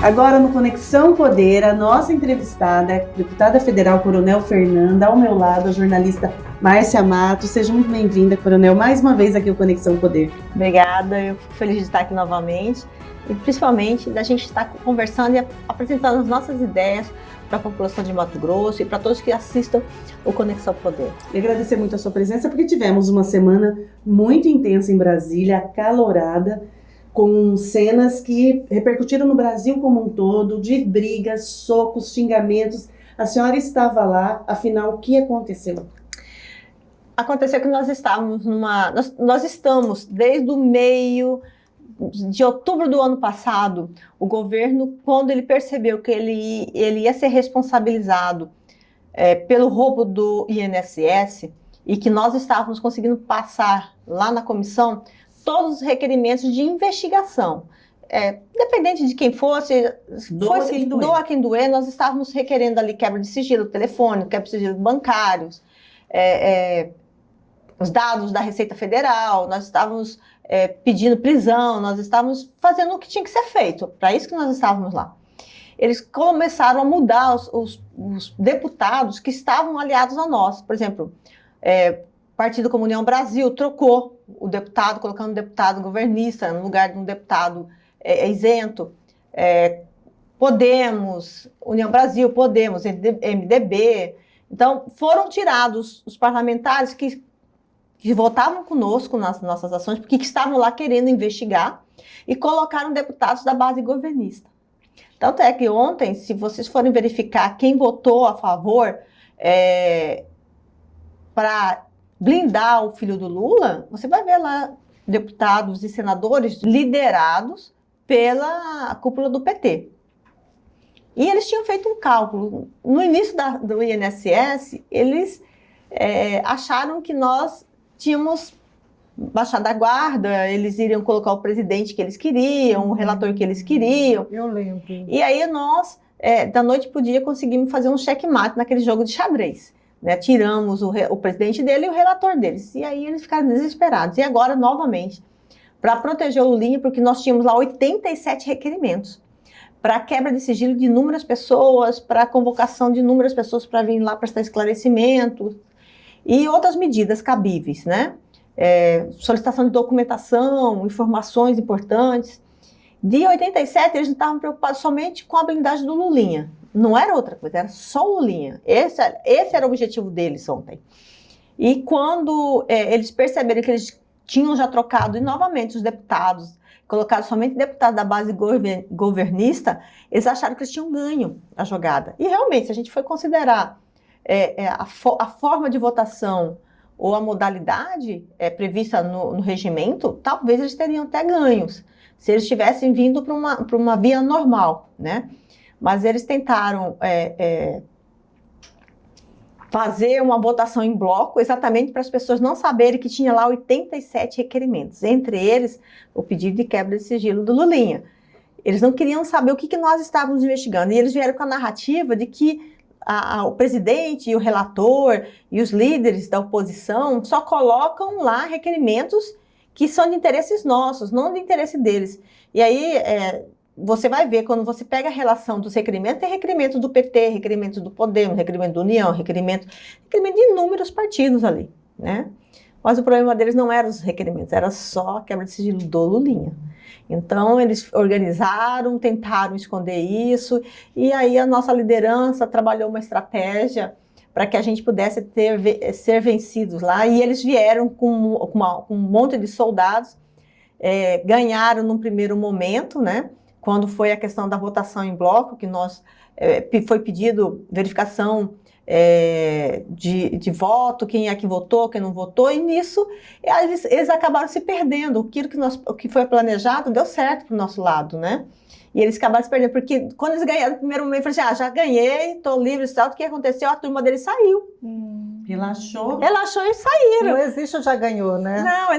Agora no Conexão Poder, a nossa entrevistada é a deputada federal Coronel Fernanda, ao meu lado a jornalista Márcia Matos. Seja muito bem-vinda, Coronel, mais uma vez aqui ao Conexão Poder. Obrigada, eu fico feliz de estar aqui novamente e principalmente da gente estar conversando e apresentando as nossas ideias para a população de Mato Grosso e para todos que assistam o Conexão Poder. E agradecer muito a sua presença porque tivemos uma semana muito intensa em Brasília, acalorada, com cenas que repercutiram no Brasil como um todo, de brigas, socos, xingamentos. A senhora estava lá, afinal, o que aconteceu? Aconteceu que nós estamos desde o meio de outubro do ano passado, o governo, quando ele percebeu que ele ia ser responsabilizado pelo roubo do INSS e que nós estávamos conseguindo passar lá na comissão todos os requerimentos de investigação. Dependente de quem fosse, doa quem doer, nós estávamos requerendo ali quebra de sigilo telefônico, quebra de sigilo bancários, os dados da Receita Federal, nós estávamos pedindo prisão, nós estávamos fazendo o que tinha que ser feito, para isso que nós estávamos lá. Eles começaram a mudar os deputados que estavam aliados a nós. Por exemplo, Partido Comunhão Brasil trocou o deputado, colocando um deputado governista no lugar de um deputado isento. Podemos, União Brasil, Podemos, MDB. Então, foram tirados os parlamentares que votavam conosco nas nossas ações, porque estavam lá querendo investigar, e colocaram deputados da base governista. Tanto é que ontem, se vocês forem verificar quem votou a favor para blindar o filho do Lula, você vai ver lá deputados e senadores liderados pela cúpula do PT. E eles tinham feito um cálculo. No início do INSS, eles acharam que nós tínhamos baixado a guarda, eles iriam colocar o presidente que eles queriam, o relator que eles queriam. Eu lembro. E aí nós, da noite para o dia, conseguimos fazer um checkmate naquele jogo de xadrez. Né? Tiramos o presidente dele e o relator deles. E aí eles ficaram desesperados. E agora, novamente, para proteger o Lulinha, porque nós tínhamos lá 87 requerimentos para quebra de sigilo de inúmeras pessoas, para convocação de inúmeras pessoas para vir lá prestar esclarecimento e outras medidas cabíveis, né? Solicitação de documentação, informações importantes. De 87, eles não estavam preocupados somente com a blindagem do Lulinha. Não era outra coisa, era só o Lulinha. Esse era o objetivo deles ontem. E quando eles perceberam que eles tinham já trocado e novamente os deputados, colocado somente deputados da base governista, eles acharam que eles tinham ganho a jogada. E realmente, se a gente for considerar a forma de votação ou a modalidade prevista no regimento, talvez eles teriam até ganhos, se eles tivessem vindo para uma via normal, né? Mas eles tentaram fazer uma votação em bloco exatamente para as pessoas não saberem que tinha lá 87 requerimentos, entre eles o pedido de quebra de sigilo do Lulinha. Eles não queriam saber o que nós estávamos investigando, e eles vieram com a narrativa de que o presidente e o relator e os líderes da oposição só colocam lá requerimentos que são de interesses nossos, não de interesse deles. E aí você vai ver, quando você pega a relação dos requerimentos, tem requerimento do PT, requerimento do Podemos, requerimento da União, requerimento de inúmeros partidos ali, né? Mas o problema deles não eram os requerimentos, era só a quebra de sigilo do Lulinha. Então, eles organizaram, tentaram esconder isso, e aí a nossa liderança trabalhou uma estratégia para que a gente pudesse ser vencidos lá, e eles vieram com um monte de soldados, ganharam num primeiro momento, né? Quando foi a questão da votação em bloco, que foi pedido verificação de voto, quem é que votou, quem não votou, e nisso eles acabaram se perdendo. O que foi planejado deu certo para o nosso lado, né? E eles acabaram se perdendo, porque quando eles ganharam no primeiro momento, falaram assim, já ganhei, estou livre, o que aconteceu? A turma deles saiu. Relaxou e saíram. Não existe, já ganhou, né? Não,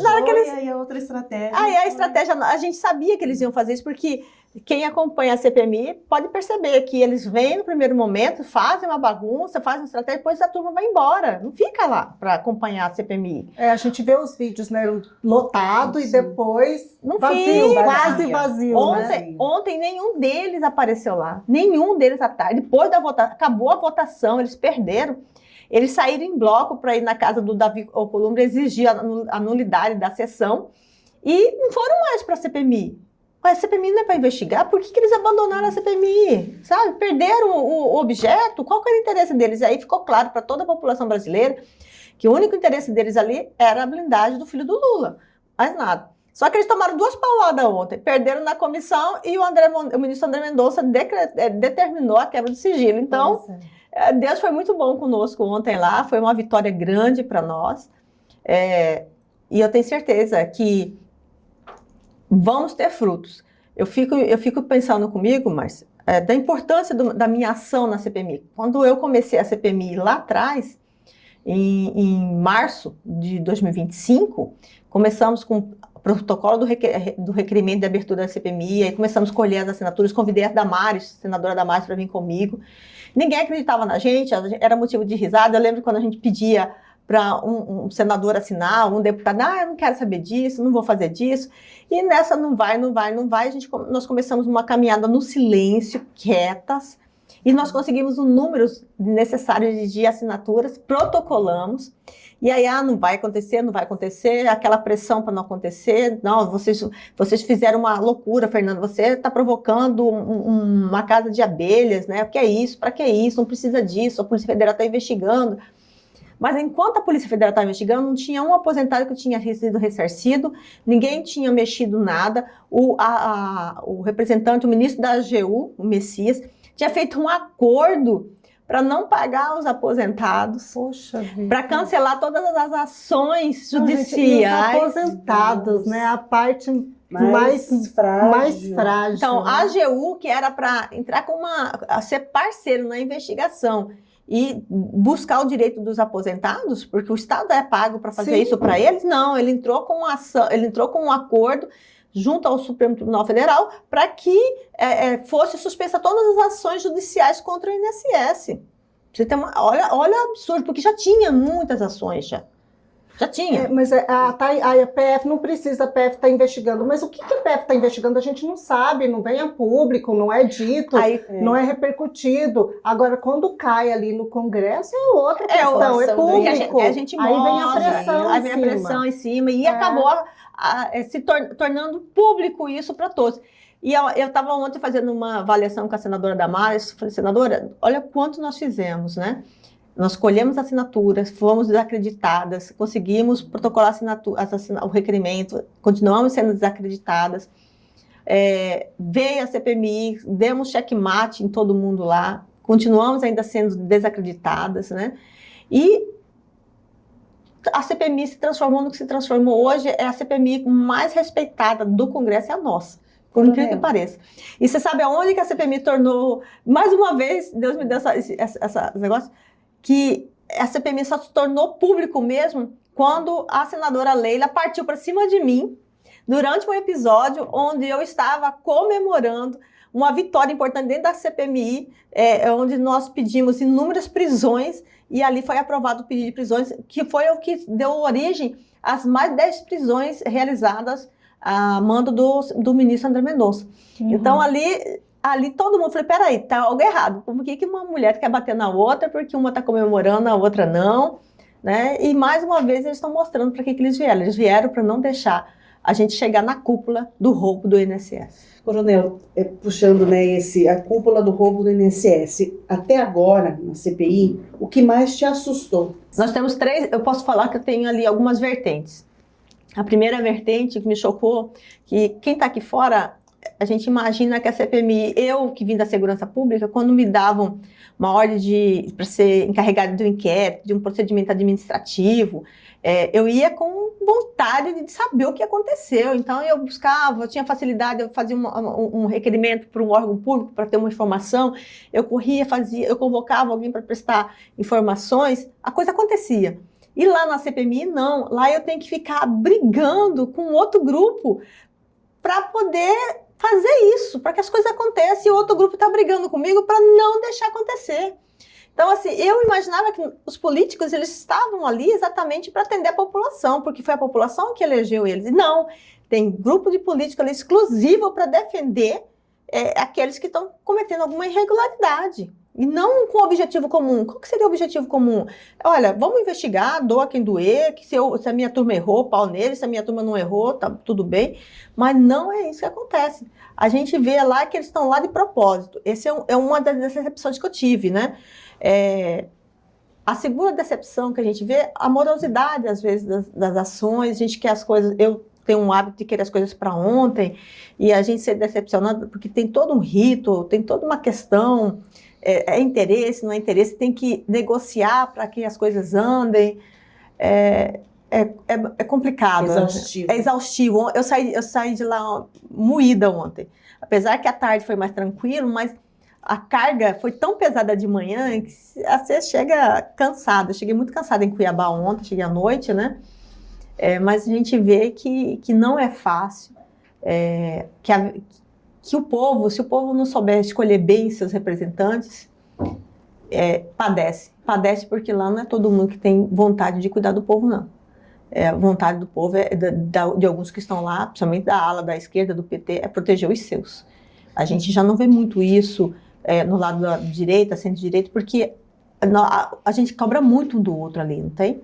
na hora que eles... E aí a outra estratégia. Aí a estratégia, a gente sabia que eles iam fazer isso, porque quem acompanha a CPMI pode perceber que eles vêm no primeiro momento, fazem uma bagunça, fazem uma estratégia, depois a turma vai embora. Não fica lá para acompanhar a CPMI. A gente vê os vídeos, né, lotado e depois Não vazio, fica. quase vazio. Ontem nenhum deles apareceu lá. Nenhum deles à tarde. Depois da votação, acabou a votação, eles perderam. Eles saíram em bloco para ir na casa do Davi Alcolumbre exigir a nulidade da sessão e não foram mais para a CPMI. A CPMI não é para investigar, por que eles abandonaram a CPMI? Sabe? Perderam o objeto, qual que era o interesse deles? E aí ficou claro para toda a população brasileira que o único interesse deles ali era a blindagem do filho do Lula, mais nada. Só que eles tomaram 2 pauladas ontem, perderam na comissão e o ministro André Mendonça determinou a quebra do sigilo. Então, Deus foi muito bom conosco ontem lá, foi uma vitória grande para nós. E eu tenho certeza que vamos ter frutos. Eu fico pensando comigo, mas da importância da minha ação na CPMI. Quando eu comecei a CPMI lá atrás, em março de 2025, começamos com o protocolo do requerimento de abertura da CPMI, aí começamos a colher as assinaturas, convidei a Damares, senadora Damares, para vir comigo. Ninguém acreditava na gente, era motivo de risada. Eu lembro quando a gente pedia para um senador assinar, um deputado, eu não quero saber disso, não vou fazer disso. E nessa não vai, nós começamos uma caminhada no silêncio, quietas, e nós conseguimos os números necessários de assinaturas, protocolamos, e aí, não vai acontecer, aquela pressão para não acontecer, não, vocês fizeram uma loucura, Fernando, você está provocando uma casa de abelhas, né? O que é isso? Para que é isso? Não precisa disso, a Polícia Federal está investigando. Mas enquanto a Polícia Federal estava investigando, não tinha um aposentado que tinha sido ressarcido, ninguém tinha mexido nada. O representante, o ministro da AGU, o Messias, tinha feito um acordo para não pagar os aposentados, para cancelar todas as ações judiciais. Os aposentados, né? A parte mais frágil. Então, a AGU, que era para entrar a ser parceiro na investigação, e buscar o direito dos aposentados, porque o Estado é pago para fazer isso para eles, não, ele entrou com um acordo junto ao Supremo Tribunal Federal para que fosse suspensa todas as ações judiciais contra o INSS. Você tem olha o absurdo, porque já tinha muitas ações Já tinha. Mas a PF não precisa, a PF está investigando. Mas o que a PF está investigando? A gente não sabe, não vem a público, não é dito, não é repercutido. Agora, quando cai ali no Congresso, é outra questão, é público. A gente mostra, aí vem a pressão em cima e acabou se tornando público isso para todos. E eu estava ontem fazendo uma avaliação com a senadora Damares, falei, senadora, olha quanto nós fizemos, né? Nós colhemos assinaturas, fomos desacreditadas, conseguimos protocolar o requerimento, continuamos sendo desacreditadas. Veio a CPMI, demos checkmate em todo mundo lá, continuamos ainda sendo desacreditadas, né? E a CPMI se transformou no que se transformou hoje, é a CPMI mais respeitada do Congresso, é a nossa. Por incrível que pareça. E você sabe aonde que a CPMI tornou, mais uma vez, Deus me deu esse negócio, que a CPMI só se tornou público mesmo quando a senadora Leila partiu para cima de mim durante um episódio onde eu estava comemorando uma vitória importante dentro da CPMI, onde nós pedimos inúmeras prisões e ali foi aprovado o pedido de prisões, que foi o que deu origem às mais 10 prisões realizadas a mando do ministro André Mendonça. Uhum. Então, ali todo mundo falou, peraí, tá algo errado. Por que uma mulher quer bater na outra, porque uma está comemorando, a outra não, né? E mais uma vez eles estão mostrando para que eles vieram. Eles vieram para não deixar a gente chegar na cúpula do roubo do INSS. Coronel, puxando, né, a cúpula do roubo do INSS, até agora, na CPI, o que mais te assustou? Nós temos 3, eu posso falar que eu tenho ali algumas vertentes. A primeira vertente que me chocou, que quem está aqui fora, a gente imagina que a CPMI, eu que vim da segurança pública, quando me davam uma ordem para ser encarregada de um inquérito, de um procedimento administrativo, eu ia com vontade de saber o que aconteceu. Então eu buscava, eu tinha facilidade, eu fazia um requerimento para um órgão público para ter uma informação, eu corria, eu convocava alguém para prestar informações, a coisa acontecia. E lá na CPMI, não. Lá eu tenho que ficar brigando com outro grupo para poder fazer isso, para que as coisas aconteçam, e o outro grupo está brigando comigo para não deixar acontecer. Então, assim, eu imaginava que os políticos, eles estavam ali exatamente para atender a população, porque foi a população que elegeu eles. E não, tem grupo de político ali exclusivo para defender aqueles que estão cometendo alguma irregularidade. E não com objetivo comum. Qual que seria o objetivo comum? Olha, vamos investigar, doa quem doer, que se a minha turma errou, pau nele, se a minha turma não errou, tá tudo bem. Mas não é isso que acontece. A gente vê lá que eles estão lá de propósito. Essa é uma das decepções que eu tive, né? A segunda decepção que a gente vê, a morosidade, às vezes, das ações. A gente quer as coisas... Eu tenho um hábito de querer as coisas para ontem, e a gente ser decepcionado, porque tem todo um rito, tem toda uma questão... É interesse, não é interesse, tem que negociar para que as coisas andem. É complicado. Exaustivo. É exaustivo. Eu saí de lá moída ontem. Apesar que a tarde foi mais tranquilo, mas a carga foi tão pesada de manhã que você chega cansada. Eu cheguei muito cansada em Cuiabá ontem, cheguei à noite, né? Mas a gente vê que não é fácil, que o povo, se o povo não souber escolher bem seus representantes, padece. Padece porque lá não é todo mundo que tem vontade de cuidar do povo, não. A vontade do povo de alguns que estão lá, principalmente da ala da esquerda, do PT, é proteger os seus. A gente já não vê muito isso no lado da direita, centro-direita, porque a gente cobra muito um do outro ali, não tem?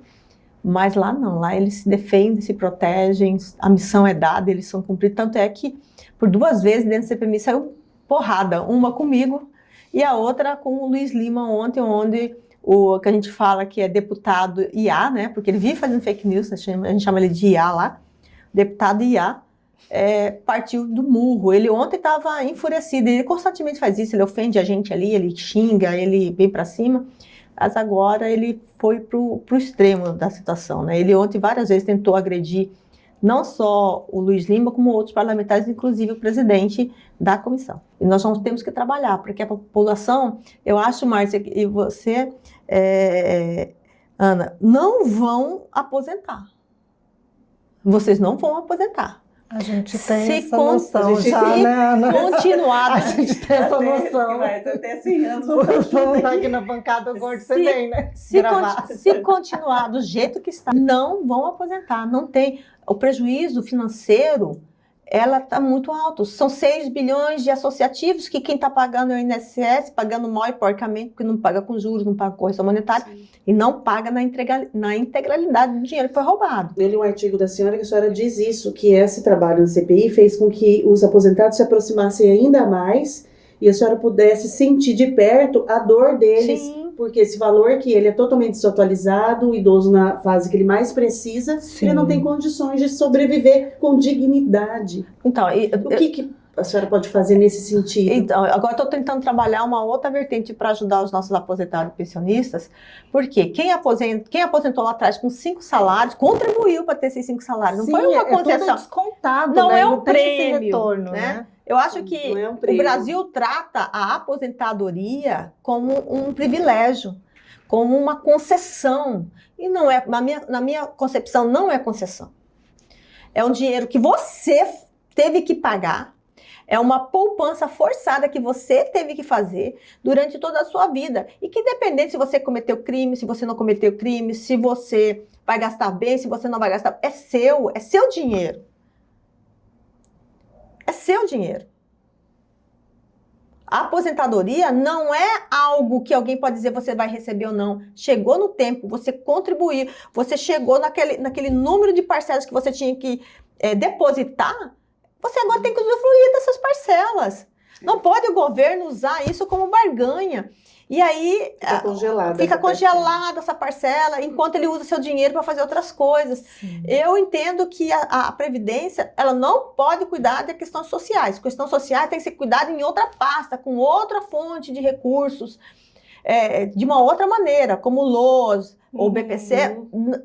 Mas lá não, lá eles se defendem, se protegem, a missão é dada, eles são cumpridos, tanto é que por 2 vezes dentro do CPMI saiu porrada, uma comigo e a outra com o Luiz Lima ontem, onde o que a gente fala que é deputado IA, né, porque ele vive fazendo fake news, a gente chama ele de IA lá, deputado IA, partiu do murro. Ele ontem estava enfurecido, ele constantemente faz isso, ele ofende a gente ali, ele xinga, ele vem para cima, mas agora ele foi pro extremo da situação, né? Ele ontem várias vezes tentou agredir não só o Luiz Lima, como outros parlamentares, inclusive o presidente da comissão. E nós temos que trabalhar para que a população, eu acho, Márcia, e você, Ana, não vão aposentar. Vocês não vão aposentar. A gente tem essa noção já, né, Ana? Continuado. A gente tem essa noção. Até 100 anos. Vamos estar aqui na bancada, gordo você vem, né? Se continuar do jeito que está, não vão aposentar. Não tem. O prejuízo financeiro, ela está muito alto. São 6 bilhões de associativos que quem está pagando é o INSS, pagando mal e porcamente, porque não paga com juros, não paga com correção monetária, sim, e não paga na integralidade do dinheiro que foi roubado. Eu li um artigo da senhora que a senhora diz isso, que esse trabalho no CPI fez com que os aposentados se aproximassem ainda mais e a senhora pudesse sentir de perto a dor deles. Sim. Porque esse valor que ele é totalmente desatualizado, o idoso na fase que ele mais precisa, sim, ele não tem condições de sobreviver com dignidade. Então, o que a senhora pode fazer nesse sentido? Então, agora estou tentando trabalhar uma outra vertente para ajudar os nossos aposentados e pensionistas, porque quem aposentou lá atrás com 5 salários, contribuiu para ter esses 5 salários. Não, sim, foi uma concessão. Tudo descontado, não, né? É um não prêmio, tem esse retorno, né? Eu acho que o Brasil trata a aposentadoria como um privilégio, como uma concessão. E não é, na minha concepção, não é concessão. É um dinheiro que você teve que pagar, é uma poupança forçada que você teve que fazer durante toda a sua vida. E que independente se você cometeu crime, se você não cometeu crime, se você vai gastar bem, se você não vai gastar, é seu dinheiro. É seu dinheiro. A aposentadoria não é algo que alguém pode dizer você vai receber ou não. Chegou no tempo, você contribuiu, você chegou naquele número de parcelas que você tinha que depositar, você agora tem que usufruir dessas parcelas. Não pode o governo usar isso como barganha. E aí fica congelada essa parcela enquanto ele usa seu dinheiro para fazer outras coisas. Sim. Eu entendo que a Previdência, ela não pode cuidar de questões sociais. Questões sociais tem que ser cuidada em outra pasta, com outra fonte de recursos, de uma outra maneira, como o LOAS ou o BPC,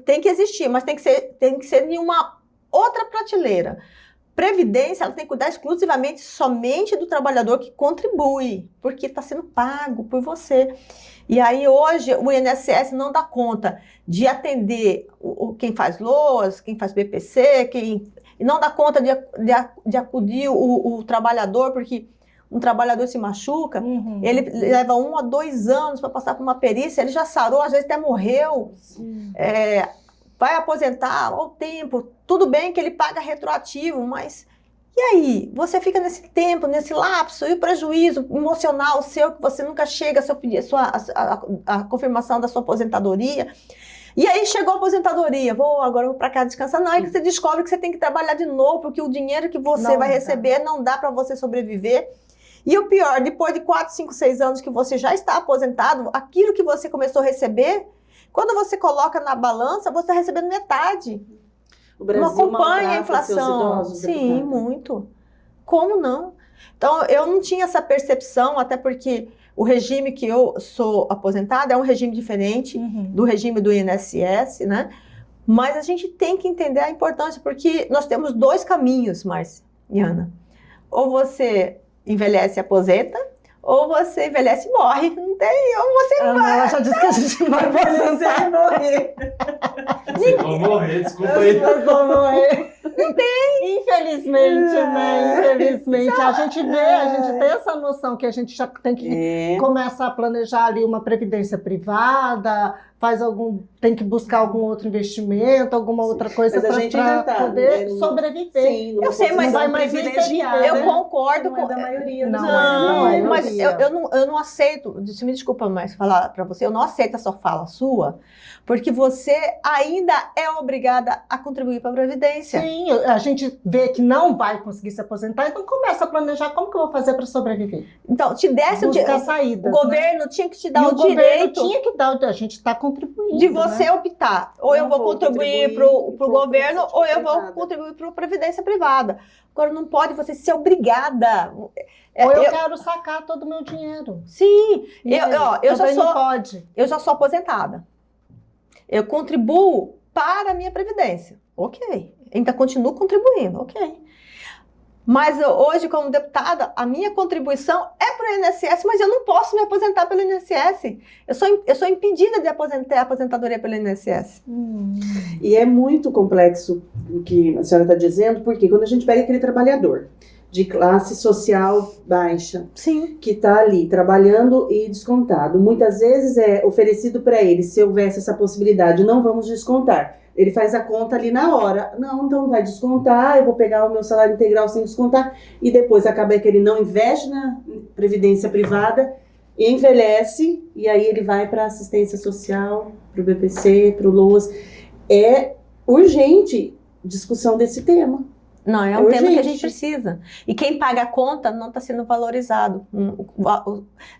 tem que existir, mas tem que ser em uma outra prateleira. Previdência, ela tem que cuidar exclusivamente somente do trabalhador que contribui, porque está sendo pago por você. E aí hoje o INSS não dá conta de atender quem faz LOAS, quem faz BPC, e não dá conta de acudir o trabalhador, porque um trabalhador se machuca, ele leva 1 a 2 anos para passar por uma perícia, ele já sarou, às vezes até morreu, vai aposentar ao tempo, tudo bem que ele paga retroativo, mas e aí? Você fica nesse tempo, nesse lapso, e o prejuízo emocional seu, que você nunca chega a confirmação da sua aposentadoria. E aí chegou a aposentadoria, agora eu vou para casa descansar. Não, é que você descobre que você tem que trabalhar de novo, porque o dinheiro que você vai receber não dá para você sobreviver. E o pior, depois de 4, 5, 6 anos que você já está aposentado, aquilo que você começou a receber, quando você coloca na balança, você está recebendo metade. O Brasil não acompanha a inflação. Idosos, sim, deputada. Muito. Como não? Então, eu não tinha essa percepção, até porque o regime que eu sou aposentada é um regime diferente do regime do INSS, né? Mas a gente tem que entender a importância, porque nós temos 2 caminhos, Márcia e Ana. Ou você envelhece e aposenta, ou você envelhece e morre. Não tem, ou você vai. Ela já disse que a gente vai aposentar e morrer. Vocês vão morrer, desculpa aí. Nós vamos morrer. Não tem. Infelizmente, né? Infelizmente. A gente tem essa noção que a gente já tem que começar a planejar ali uma previdência privada, tem que buscar algum outro investimento, alguma outra coisa para poder sobreviver. Sim, eu sei, mas vai mais privilegiada. Eu concordo com a da maioria. Não, mas eu não aceito, me desculpa mais falar para você, eu não aceito essa fala sua, porque você ainda é obrigada a contribuir para a Previdência. Sim, a gente vê que não vai conseguir se aposentar, então começa a planejar como que eu vou fazer para sobreviver. Então, te desse saídas, o governo tinha que te dar o direito. Tinha que dar, a gente está contribuindo. De você optar. Ou eu vou contribuir para o governo, ou eu vou contribuir para a Previdência Privada. Agora, não pode você ser obrigada. Ou eu quero sacar todo o meu dinheiro. Sim, eu já sou aposentada. Eu contribuo para a minha Previdência. Ok. Ainda continuo contribuindo. Ok. Mas hoje, como deputada, a minha contribuição é para o INSS, mas eu não posso me aposentar pelo INSS. Eu sou impedida de aposentar a aposentadoria pelo INSS. E é muito complexo o que a senhora está dizendo, porque quando a gente pega aquele trabalhador de classe social baixa, sim, que está ali trabalhando e descontado, muitas vezes é oferecido para ele, se houvesse essa possibilidade, não vamos descontar. Ele faz a conta ali na hora. Não, então vai descontar, eu vou pegar o meu salário integral sem descontar. E depois acaba que ele não investe na previdência privada, envelhece, e aí ele vai para a assistência social, para o BPC, para o LOAS. É urgente discussão desse tema. Não, é um tema que a gente precisa. E quem paga a conta não está sendo valorizado.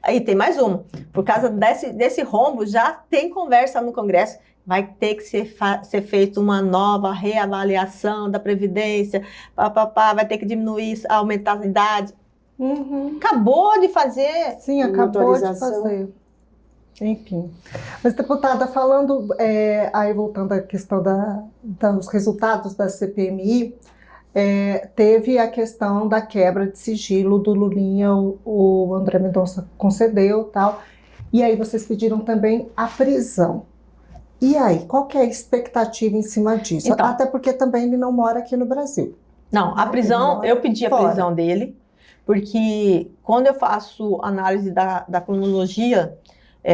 Aí tem mais uma. Por causa desse rombo, já tem conversa no Congresso. Vai ter que ser feita uma nova reavaliação da Previdência, vai ter que diminuir, aumentar a idade. Acabou de fazer. Sim, acabou de fazer. Enfim. Mas, deputada, falando, aí voltando à questão dos resultados da CPMI, teve a questão da quebra de sigilo do Lulinha, o André Mendonça concedeu e tal, e aí vocês pediram também a prisão. E aí, qual que é a expectativa em cima disso? Então, até porque também ele não mora aqui no Brasil. Não, a prisão, eu pedi a prisão dele, porque quando eu faço análise da cronologia,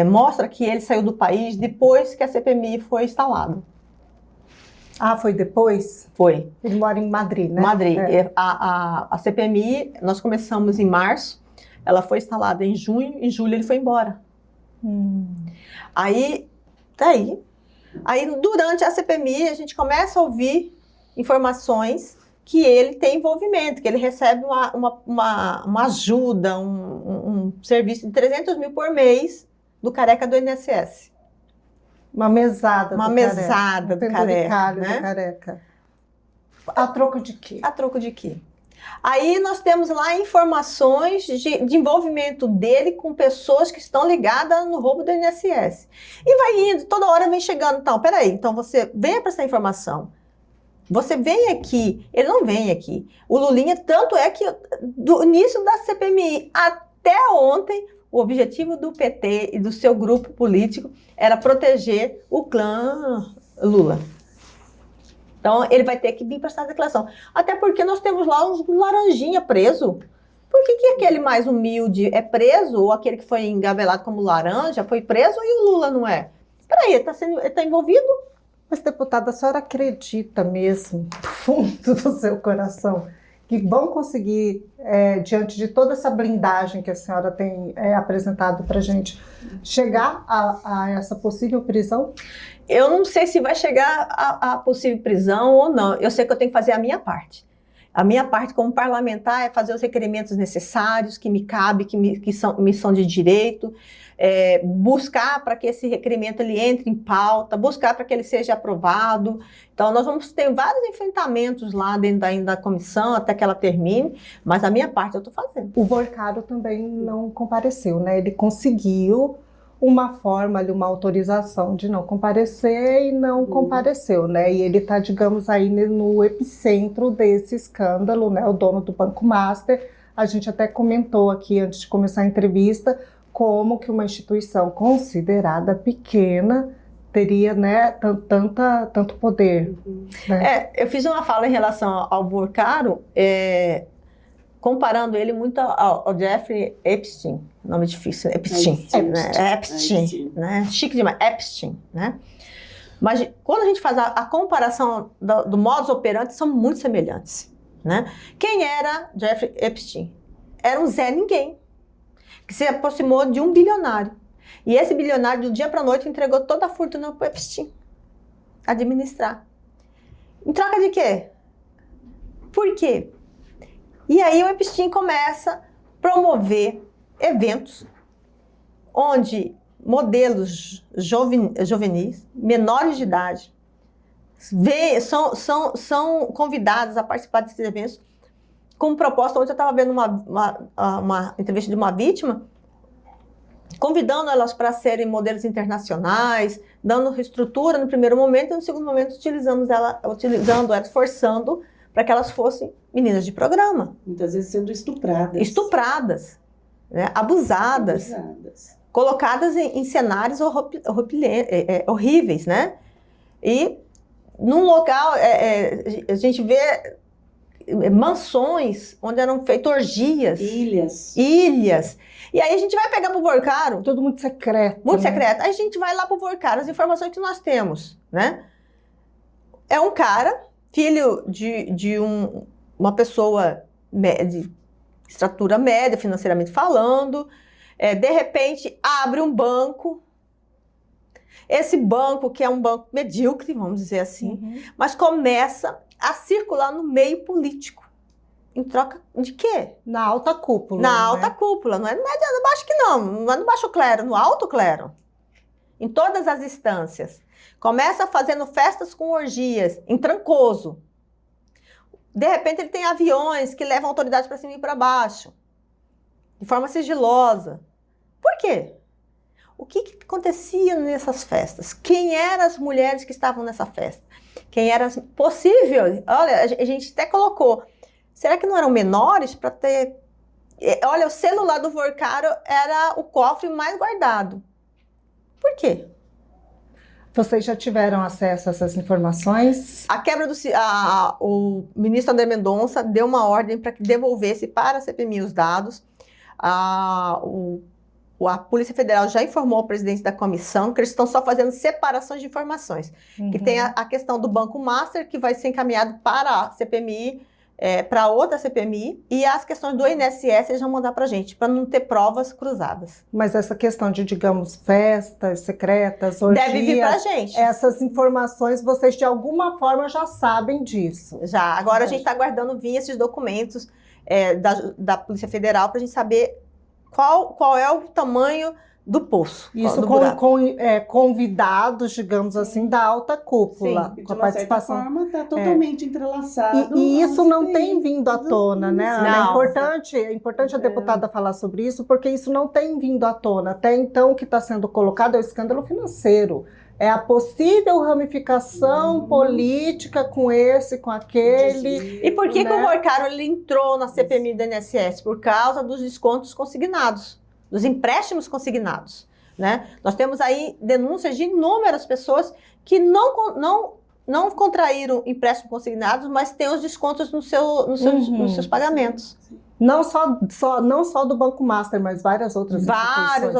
mostra que ele saiu do país depois que a CPMI foi instalada. Ah, foi depois? Foi. Ele mora em Madrid, né? Madrid. A CPMI, nós começamos em março, ela foi instalada em junho, em julho ele foi embora. Aí, durante a CPMI, a gente começa a ouvir informações que ele tem envolvimento, que ele recebe uma ajuda, um serviço de 300 mil por mês do careca do INSS. Uma mesada do careca. Né? Do careca. A troco de quê? A troco de quê? Aí nós temos lá informações de envolvimento dele com pessoas que estão ligadas no roubo do INSS. E vai indo, toda hora vem chegando. Então, peraí, então você venha para essa informação. Você vem aqui, ele não vem aqui. O Lulinha, tanto é que do início da CPMI até ontem, o objetivo do PT e do seu grupo político era proteger o clã Lula. Então, ele vai ter que vir prestar declaração. Até porque nós temos lá uns laranjinha preso. Por que aquele mais humilde é preso, ou aquele que foi engabelado como laranja foi preso e o Lula não é? Peraí, ele tá envolvido? Mas, deputada, a senhora acredita mesmo, do fundo do seu coração, que vão conseguir, diante de toda essa blindagem que a senhora tem apresentado para a gente, chegar a essa possível prisão? Eu não sei se vai chegar a possível prisão ou não. Eu sei que eu tenho que fazer a minha parte. A minha parte como parlamentar é fazer os requerimentos necessários, que me cabem, que me são de direito, buscar para que esse requerimento ele entre em pauta, buscar para que ele seja aprovado. Então, nós vamos ter vários enfrentamentos lá dentro da comissão até que ela termine, mas a minha parte eu estou fazendo. O Vorcaro também não compareceu, né? Ele conseguiu uma forma ali, uma autorização de não comparecer e não compareceu, né? E ele está, digamos, aí no epicentro desse escândalo, né? O dono do Banco Master. A gente até comentou aqui, antes de começar a entrevista, como que uma instituição considerada pequena teria, né, tanto poder. Né? Eu fiz uma fala em relação ao Vorcaro, comparando ele muito ao Jeffrey Epstein, nome difícil, Epstein, né? Chique demais, Epstein, né? Mas quando a gente faz a comparação do modus operandi, são muito semelhantes, né? Quem era Jeffrey Epstein? Era um Zé Ninguém, que se aproximou de um bilionário. E esse bilionário, do dia para a noite, entregou toda a fortuna para o Epstein administrar. Em troca de quê? Por quê? E aí o Epstein começa a promover eventos onde modelos juvenis, menores de idade, são convidados a participar desses eventos com proposta. Ontem eu estava vendo uma entrevista de uma vítima, convidando elas para serem modelos internacionais, dando estrutura no primeiro momento e no segundo momento utilizando elas, forçando para que elas fossem meninas de programa. Muitas vezes sendo estupradas. Estupradas, né? Abusadas, colocadas em cenários horríveis, né? E num local, a gente vê mansões onde eram feitas orgias. Ilhas. E aí a gente vai pegar pro Vorcaro. Tudo muito secreto. Muito secreto. Aí a gente vai lá pro Vorcaro, as informações que nós temos, né? É um cara, filho de uma pessoa de estrutura média, financeiramente falando, de repente abre um banco. Esse banco, que é um banco medíocre, vamos dizer assim, mas começa a circular no meio político. Em troca de quê? Na alta cúpula. Na alta cúpula, não é no baixo que não é no baixo clero, no alto clero. Em todas as instâncias. Começa fazendo festas com orgias, em Trancoso. De repente ele tem aviões que levam autoridades para cima e para baixo, de forma sigilosa. Por quê? O que acontecia nessas festas? Quem eram as mulheres que estavam nessa festa? Quem era possível? Olha, a gente até colocou. Será que não eram menores para ter... Olha, o celular do Vorcaro era o cofre mais guardado. Por quê? Vocês já tiveram acesso a essas informações? A quebra o ministro André Mendonça deu uma ordem para que devolvesse para a CPMI os dados. A Polícia Federal já informou ao presidente da comissão que eles estão só fazendo separações de informações. Que tem a questão do Banco Master, que vai ser encaminhado para a CPMI, para outra CPMI, e as questões do INSS eles vão mandar para a gente, para não ter provas cruzadas. Mas essa questão de, digamos, festas secretas, orgias... Deve vir para a gente. Essas informações, vocês de alguma forma já sabem disso. Já. Agora a gente está aguardando vir esses documentos da Polícia Federal para a gente saber qual é o tamanho do poço. Isso com convidados, digamos assim, da alta cúpula. Sim, com a participação. De uma certa forma, está totalmente entrelaçado. E isso não tem vindo à tona, né? Não. É importante a deputada falar sobre isso, porque isso não tem vindo à tona. Até então, o que está sendo colocado é o escândalo financeiro. É a possível ramificação política com esse, com aquele. E por que o Vorcaro ele entrou na CPMI do INSS? Por causa dos descontos consignados, dos empréstimos consignados, né? Nós temos aí denúncias de inúmeras pessoas que não não contraíram empréstimos consignados, mas têm os descontos nos seus pagamentos. Não só do Banco Master, mas várias outras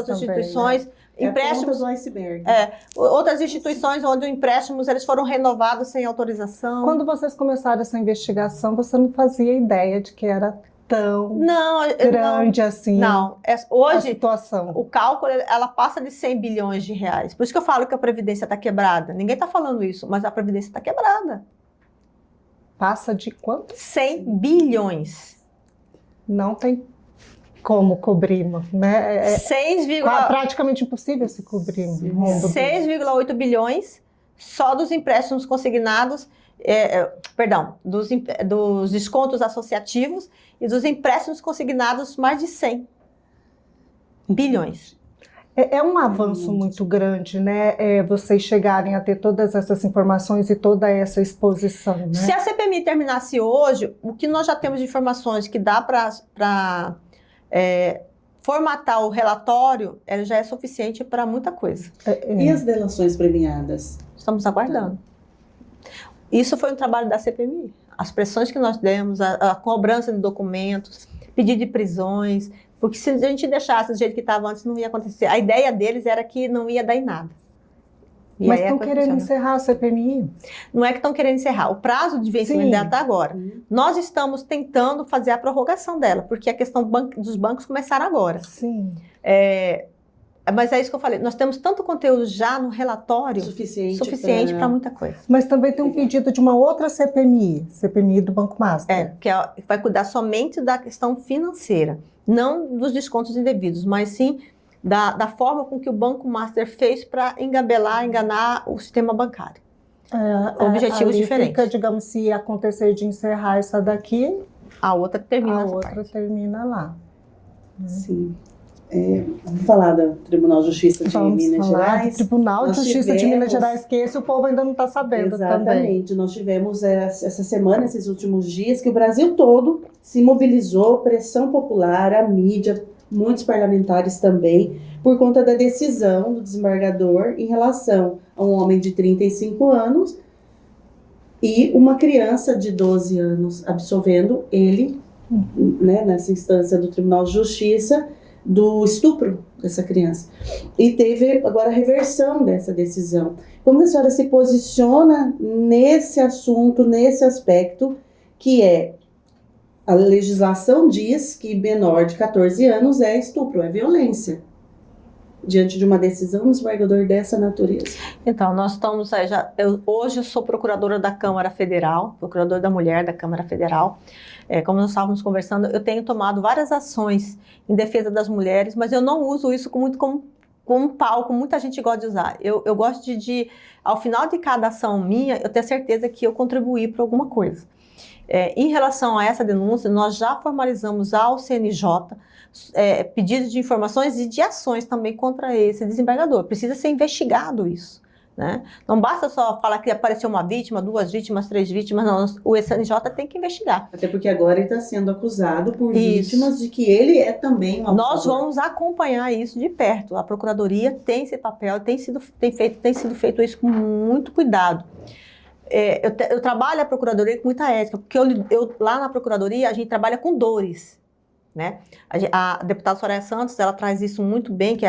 instituições. Empréstimos do iceberg. Outras instituições onde os empréstimos eles foram renovados sem autorização. Quando vocês começaram essa investigação, você não fazia ideia de que era tão grande assim hoje, a situação. O cálculo, ela passa de 100 bilhões de reais. Por isso que eu falo que a Previdência está quebrada. Ninguém está falando isso, mas a Previdência está quebrada. Passa de quanto? 100 bilhões. Não tem como cobrir, né? Praticamente impossível se cobrir. 6,8 bilhões só dos empréstimos consignados, dos descontos associativos e dos empréstimos consignados mais de 100 bilhões. É um avanço muito grande, né? Vocês chegarem a ter todas essas informações e toda essa exposição, né? Se a CPMI terminasse hoje, o que nós já temos de informações que dá para formatar o relatório, ela já é suficiente para muita coisa. E as delações premiadas? Estamos aguardando. Isso foi um trabalho da CPMI. As pressões que nós demos, a cobrança de documentos, pedido de prisões, porque se a gente deixasse do jeito que estava antes, não ia acontecer. A ideia deles era que não ia dar em nada. Mas estão querendo encerrar a CPMI? Não é que estão querendo encerrar. O prazo de vencimento dela está agora. Nós estamos tentando fazer a prorrogação dela, porque a questão dos bancos começaram agora. Sim. Mas é isso que eu falei. Nós temos tanto conteúdo já no relatório suficiente para muita coisa. Mas também tem um pedido de uma outra CPMI do Banco Master. Que vai cuidar somente da questão financeira, não dos descontos indevidos, mas sim da forma com que o Banco Master fez para enganar o sistema bancário. Objetivos diferentes. Fica, digamos, se acontecer de encerrar essa daqui, a outra termina termina lá. Sim. Vamos falar do Tribunal de Justiça de Minas Gerais. Tribunal de Justiça de Minas Gerais, que esse o povo ainda não está sabendo também. Exatamente. Nós tivemos essa semana, esses últimos dias, que o Brasil todo se mobilizou, pressão popular, a mídia, muitos parlamentares também, por conta da decisão do desembargador em relação a um homem de 35 anos e uma criança de 12 anos, absolvendo ele, né, nessa instância do Tribunal de Justiça, do estupro dessa criança. E teve agora a reversão dessa decisão. Como a senhora se posiciona nesse assunto, nesse aspecto, que a legislação diz que menor de 14 anos é estupro, é violência, diante de uma decisão do desembargador dessa natureza? Então, nós estamos, hoje eu sou procuradora da Câmara Federal, procuradora da Mulher da Câmara Federal. Como nós estávamos conversando, eu tenho tomado várias ações em defesa das mulheres, mas eu não uso isso muito como um palco, muita gente gosta de usar. Eu gosto de, ao final de cada ação minha, eu ter certeza que eu contribuí para alguma coisa. Em relação a essa denúncia, nós já formalizamos ao CNJ pedidos de informações e de ações também contra esse desembargador. Precisa ser investigado isso, né? Não basta só falar que apareceu uma vítima, 2 vítimas, 3 vítimas, não. O CNJ tem que investigar. Até porque agora ele está sendo acusado por vítimas de que ele é também um abusador. Nós vamos acompanhar isso de perto. A Procuradoria tem esse papel, tem sido feito isso com muito cuidado. Eu trabalho a Procuradoria com muita ética, porque lá na Procuradoria a gente trabalha com dores, né? A deputada Soraya Santos, ela traz isso muito bem, que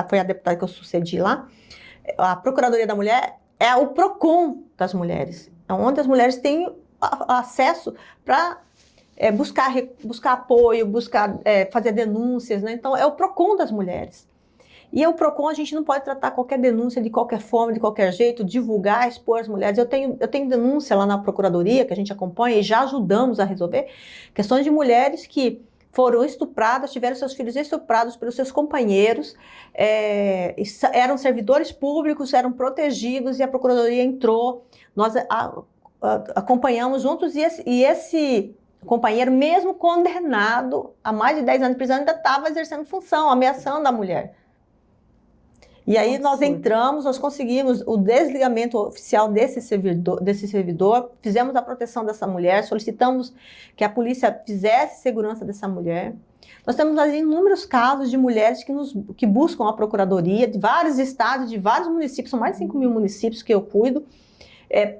foi a deputada que eu sucedi lá. A Procuradoria da Mulher é o PROCON das mulheres, onde as mulheres têm acesso para buscar apoio, fazer denúncias, né? Então é o PROCON das mulheres. E o PROCON, a gente não pode tratar qualquer denúncia de qualquer forma, de qualquer jeito, divulgar, expor as mulheres. Eu tenho denúncia lá na Procuradoria, que a gente acompanha e já ajudamos a resolver, questões de mulheres que foram estupradas, tiveram seus filhos estuprados pelos seus companheiros, eram servidores públicos, eram protegidos e a Procuradoria entrou. Nós acompanhamos juntos e esse companheiro, mesmo condenado a mais de 10 anos de prisão, ainda estava exercendo função, ameaçando a mulher. E aí nós entramos, nós conseguimos o desligamento oficial desse servidor, fizemos a proteção dessa mulher, solicitamos que a polícia fizesse segurança dessa mulher. Nós temos inúmeros casos de mulheres que buscam a Procuradoria, de vários estados, de vários municípios, são mais de 5.000 municípios que eu cuido,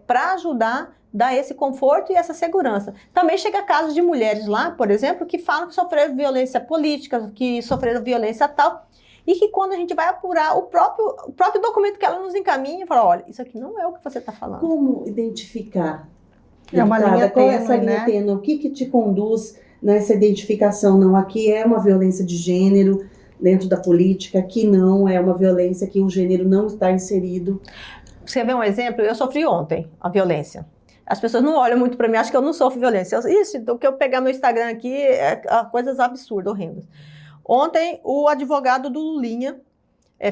para ajudar, dar esse conforto e essa segurança. Também chega casos de mulheres lá, por exemplo, que falam que sofreram violência política, que sofreram violência tal, e que quando a gente vai apurar o próprio documento que ela nos encaminha, fala, olha, isso aqui não é o que você está falando. Como identificar? É uma linha Qual é tênue, essa linha né? tênue? O que te conduz nessa identificação? Não, aqui é uma violência de gênero dentro da política, aqui não, é uma violência que o gênero não está inserido. Você quer ver um exemplo? Eu sofri ontem a violência. As pessoas não olham muito para mim, acham que eu não sofro violência. Isso, o que eu pegar meu Instagram aqui é coisas absurdas, horrendas. Ontem, o advogado do Lulinha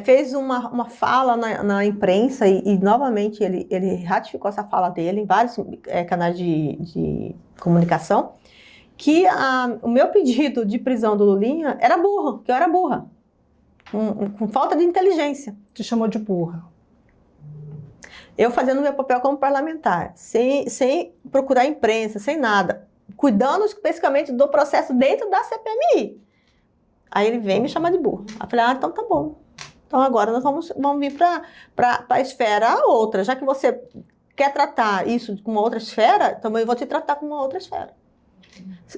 fez uma fala na imprensa e novamente, ele ratificou essa fala dele em vários canais de comunicação, que o meu pedido de prisão do Lulinha era burro, que eu era burra, com falta de inteligência. Te chamou de burra. Eu fazendo meu papel como parlamentar, sem procurar imprensa, sem nada, cuidando especificamente do processo dentro da CPMI. Aí ele vem me chamar de burro. Aí eu falei, então tá bom. Então agora nós vamos vir para a esfera outra. Já que você quer tratar isso com uma outra esfera, também eu vou te tratar com uma outra esfera.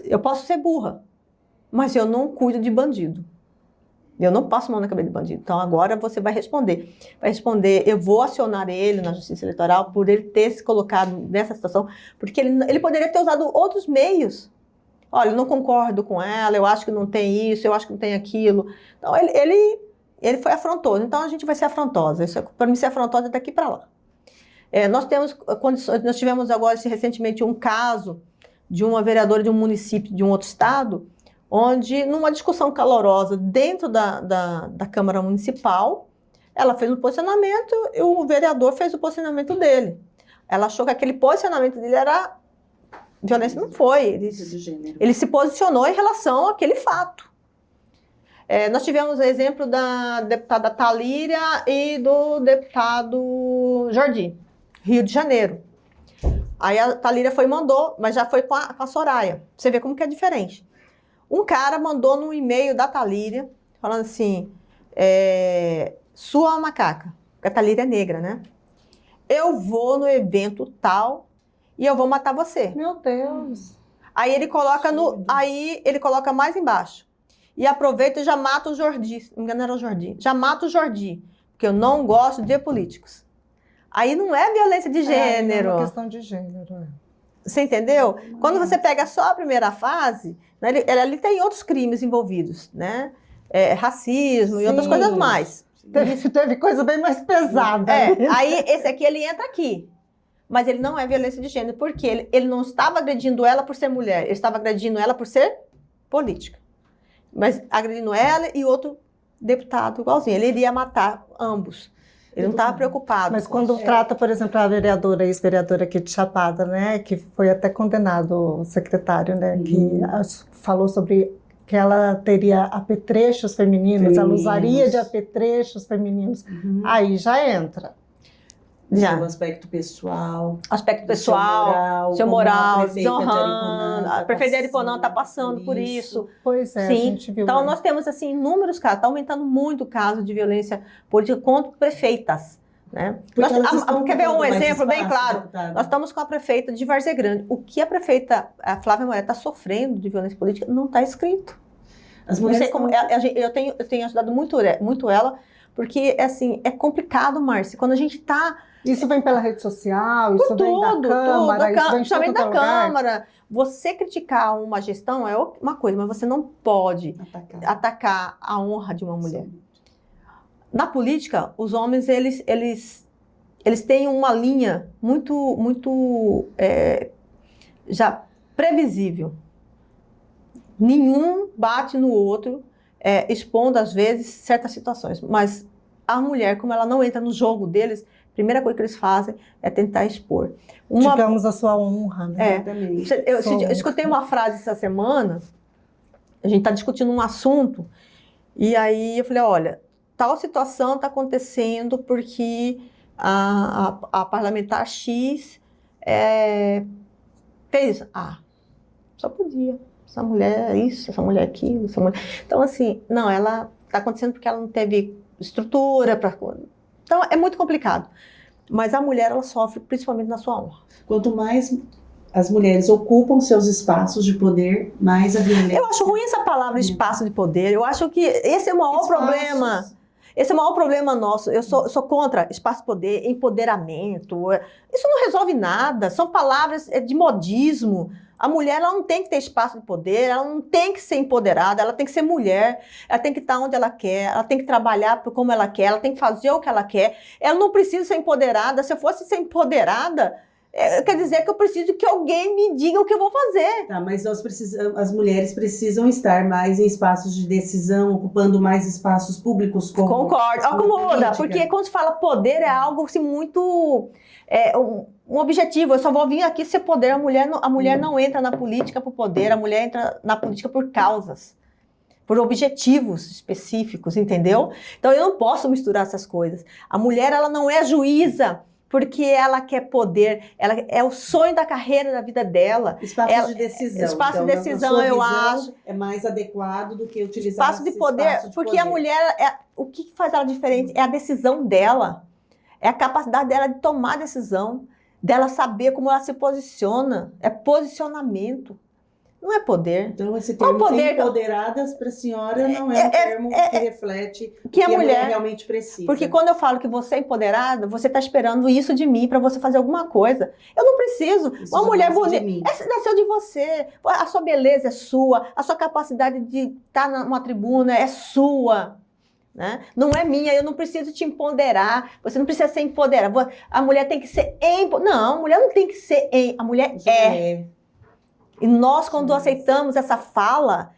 Eu posso ser burra, mas eu não cuido de bandido. Eu não passo mão na cabeça de bandido. Então agora você vai responder. Vai responder, eu vou acionar ele na Justiça Eleitoral por ele ter se colocado nessa situação, porque ele poderia ter usado outros meios. Olha, eu não concordo com ela, eu acho que não tem isso, eu acho que não tem aquilo. Então ele foi afrontoso. Então a gente vai ser afrontosa. Para mim ser afrontosa é daqui para lá. Nós tivemos agora recentemente um caso de uma vereadora de um município de um outro estado, onde, numa discussão calorosa dentro da Câmara Municipal, ela fez um posicionamento e o vereador fez o posicionamento dele. Ela achou que aquele posicionamento dele era violência. Não foi. Ele se posicionou em relação àquele fato. Nós tivemos o exemplo da deputada Thalíria e do deputado Jordi, Rio de Janeiro. Aí a Thalíria foi e mandou, mas já foi com a Soraya. Você vê como que é diferente. Um cara mandou no e-mail da Thalíria, falando assim, sua macaca, porque a Thalíria é negra, né? Eu vou no evento tal e eu vou matar você. Meu Deus. Aí ele coloca mais embaixo. E aproveita e já mata o Jordi. Se não me engano era o Jordi. Já mata o Jordi, porque eu não gosto de políticos. Aí não é violência de gênero. É uma questão de gênero. Você entendeu? Quando você pega só a primeira fase, né, ali tem outros crimes envolvidos, né? Racismo e outras coisas mais. Teve coisa bem mais pesada. Aí esse aqui, ele entra aqui. Mas ele não é violência de gênero, porque ele não estava agredindo ela por ser mulher, ele estava agredindo ela por ser política. Mas agredindo ela e outro deputado igualzinho. Ele iria matar ambos. Ele não estava preocupado. Mas quando trata, por exemplo, a vereadora, ex-vereadora aqui de Chapada, né, que foi até condenado o secretário, né, que falou sobre que ela teria apetrechos femininos, ela usaria de apetrechos femininos, aí já entra. Já. Seu aspecto pessoal. Seu moral. A prefeita de Ariponã está passando por isso. Pois é, sim. A gente viu. Então, nós temos, assim, inúmeros casos. Está aumentando muito o caso de violência política contra prefeitas. Né? Quer ver um exemplo bem claro? Deputada. Nós estamos com a prefeita de Várzea Grande. O que a prefeita a Flávia Moreira está sofrendo de violência política não está escrito. As mulheres eu tenho ajudado muito ela, porque, assim, é complicado, Márcia. Quando a gente está... Isso vem pela rede social, isso vem da Câmara, isso vem de todo da lugar. Câmara. Você criticar uma gestão é uma coisa, mas você não pode atacar a honra de uma mulher. Sim. Na política, os homens, eles têm uma linha muito já previsível. Nenhum bate no outro, expondo, às vezes, certas situações. Mas a mulher, como ela não entra no jogo deles, a primeira coisa que eles fazem é tentar expor. Digamos a sua honra, né? Eu escutei uma frase essa semana, a gente está discutindo um assunto, e aí eu falei, olha, tal situação está acontecendo porque a parlamentar X fez isso. Só podia. Essa mulher é isso, essa mulher é aquilo, essa mulher... Então, assim, não, ela está acontecendo porque ela não teve estrutura para... Então, é muito complicado. Mas a mulher, ela sofre principalmente na sua honra. Quanto mais as mulheres ocupam seus espaços de poder, mais a violência. Eu acho ruim essa palavra espaço de poder. Eu acho que esse é o maior problema. Esse é o maior problema nosso. Eu sou contra espaço de poder, empoderamento. Isso não resolve nada. São palavras de modismo. A mulher, ela não tem que ter espaço de poder, ela não tem que ser empoderada, ela tem que ser mulher, ela tem que estar onde ela quer, ela tem que trabalhar como ela quer, ela tem que fazer o que ela quer. Ela não precisa ser empoderada. Se eu fosse ser empoderada, quer dizer que eu preciso que alguém me diga o que eu vou fazer. Tá, mas as mulheres precisam estar mais em espaços de decisão, ocupando mais espaços públicos. Concordo. Acomoda, porque quando se fala poder é algo assim, muito... um objetivo. Eu só vou vir aqui ser poder. A mulher não entra na política por poder, a mulher entra na política por causas, por objetivos específicos, entendeu? Então eu não posso misturar essas coisas. A mulher, ela não é juíza porque ela quer poder, ela é o sonho da carreira da vida dela. Espaço de decisão. Espaço de decisão, eu acho. É mais adequado do que utilizar espaço de poder, porque a mulher, o que faz ela diferente é a decisão dela, é a capacidade dela de tomar decisão, dela saber como ela se posiciona, é posicionamento. Não é poder. Então, esse termo poder... empoderadas para a senhora não é um termo que reflete que a mulher realmente precisa. Porque quando eu falo que você é empoderada, você está esperando isso de mim para você fazer alguma coisa. Eu não preciso. Isso uma mulher bonita nasceu de você. A sua beleza é sua. A sua capacidade de estar numa tribuna é sua. Né? Não é minha, eu não preciso te empoderar. Você não precisa ser empoderada. A mulher tem que ser Não, a mulher não tem que ser a mulher é. E nós, quando aceitamos essa fala,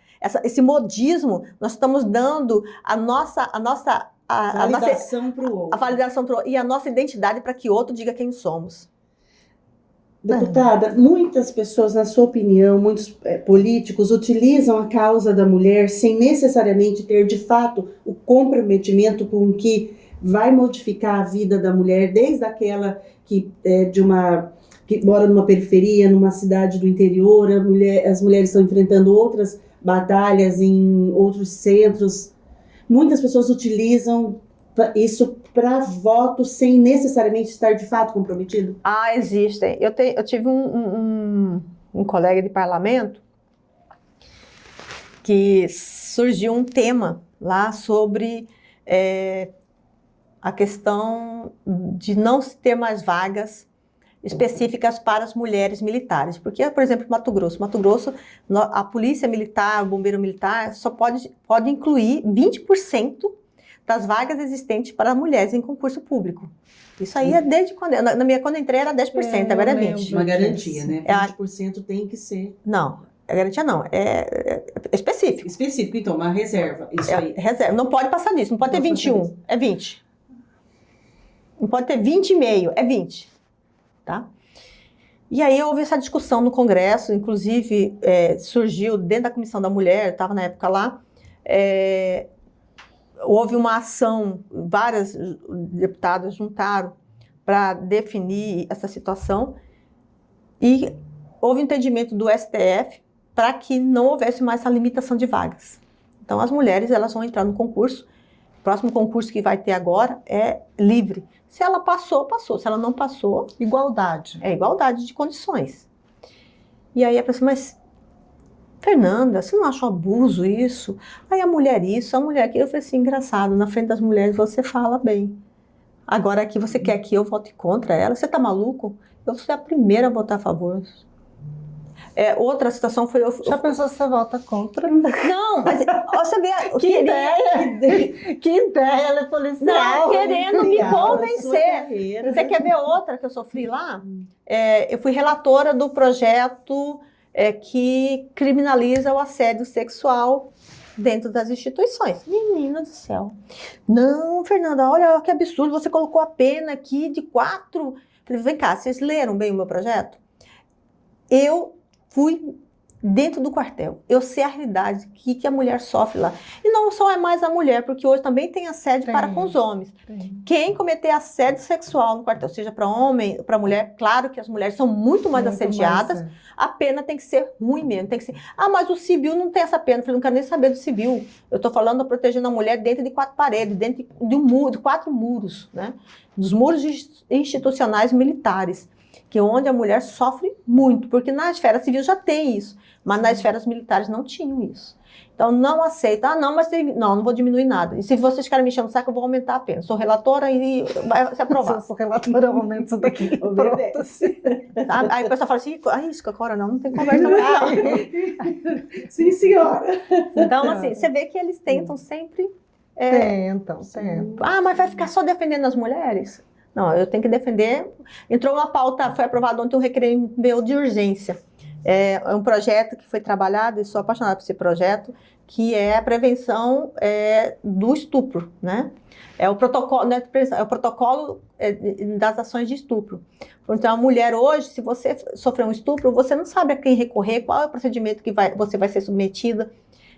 esse modismo, nós estamos dando a validação para o outro. A validação pro outro. E a nossa identidade para que o outro diga quem somos. Deputada, muitas pessoas, na sua opinião, muitos políticos utilizam a causa da mulher sem necessariamente ter, de fato, o comprometimento com o que vai modificar a vida da mulher, desde aquela que mora numa periferia, numa cidade do interior, as mulheres estão enfrentando outras batalhas em outros centros. Muitas pessoas utilizam isso para voto sem necessariamente estar de fato comprometido? Existem. Eu tive um colega de parlamento que surgiu um tema lá sobre a questão de não se ter mais vagas específicas para as mulheres militares. Porque, por exemplo, Mato Grosso, a polícia militar, o bombeiro militar só pode incluir 20% das vagas existentes para mulheres em concurso público. Isso aí é desde quando... Quando eu entrei era 10%, agora é 20%. Uma garantia, né? 20% tem que ser... Não, a garantia não, é específico. Específico, então, uma reserva. Isso aí. Reserva, não pode passar disso, não pode ter 21, é 20. Não pode ter 20,5, é 20. Tá? E aí houve essa discussão no Congresso, inclusive surgiu dentro da Comissão da Mulher, estava na época lá, houve uma ação, várias deputadas juntaram para definir essa situação e houve entendimento do STF para que não houvesse mais essa limitação de vagas. Então as mulheres elas vão entrar no concurso, o próximo concurso que vai ter agora é livre. Se ela passou, passou. Se ela não passou... Igualdade. Igualdade de condições. E aí a pessoa, mas... Fernanda, você não acha um abuso isso? Aí a mulher isso, a mulher aquilo. Eu falei assim, engraçado, na frente das mulheres você fala bem. Agora aqui você quer que eu vote contra ela? Você tá maluco? Eu sou a primeira a votar a favor. Outra situação foi... Já pensou se você vota contra? Não, mas você vê... Que ideia, ela é policial. Não, querendo me convencer. Você quer ver outra que eu sofri lá? Eu fui relatora do projeto que criminaliza o assédio sexual dentro das instituições. Menina do céu. Não, Fernanda, olha que absurdo, você colocou a pena aqui de 4... Falei, vem cá, vocês leram bem o meu projeto? Eu fui dentro do quartel. Eu sei a realidade que a mulher sofre lá. E não só é mais a mulher, porque hoje também tem assédio para com os homens. Quem cometer assédio sexual no quartel, seja para homem, para mulher, claro que as mulheres são muito mais assediadas, a pena tem que ser ruim mesmo. Tem que ser, mas o civil não tem essa pena. Eu falei, não quero nem saber do civil. Eu estou falando de protegendo a mulher dentro de 4 paredes, dentro de um muro, de 4 muros, né? Dos muros institucionais militares, que é onde a mulher sofre muito, porque na esfera civil já tem isso, mas nas esferas militares não tinham isso. Então, não aceita. Mas não vou diminuir nada. E se vocês querem me encher no saco, eu vou aumentar a pena. Sou relatora e vai ser aprovado. Se eu sou relatora, eu aumento isso daqui. Aí o pessoal fala assim, isso, Cora, não tem conversa não. Sim, senhora. Então, assim, você vê que eles tentam sempre... Tentam. Mas vai ficar só defendendo as mulheres? Não, eu tenho que defender. Entrou uma pauta, foi aprovado ontem um requerimento de urgência. É um projeto que foi trabalhado, e sou apaixonada por esse projeto, que é a prevenção do estupro, né? É o protocolo, né, das ações de estupro. Então, a mulher hoje, se você sofrer um estupro, você não sabe a quem recorrer, qual é o procedimento que você vai ser submetida.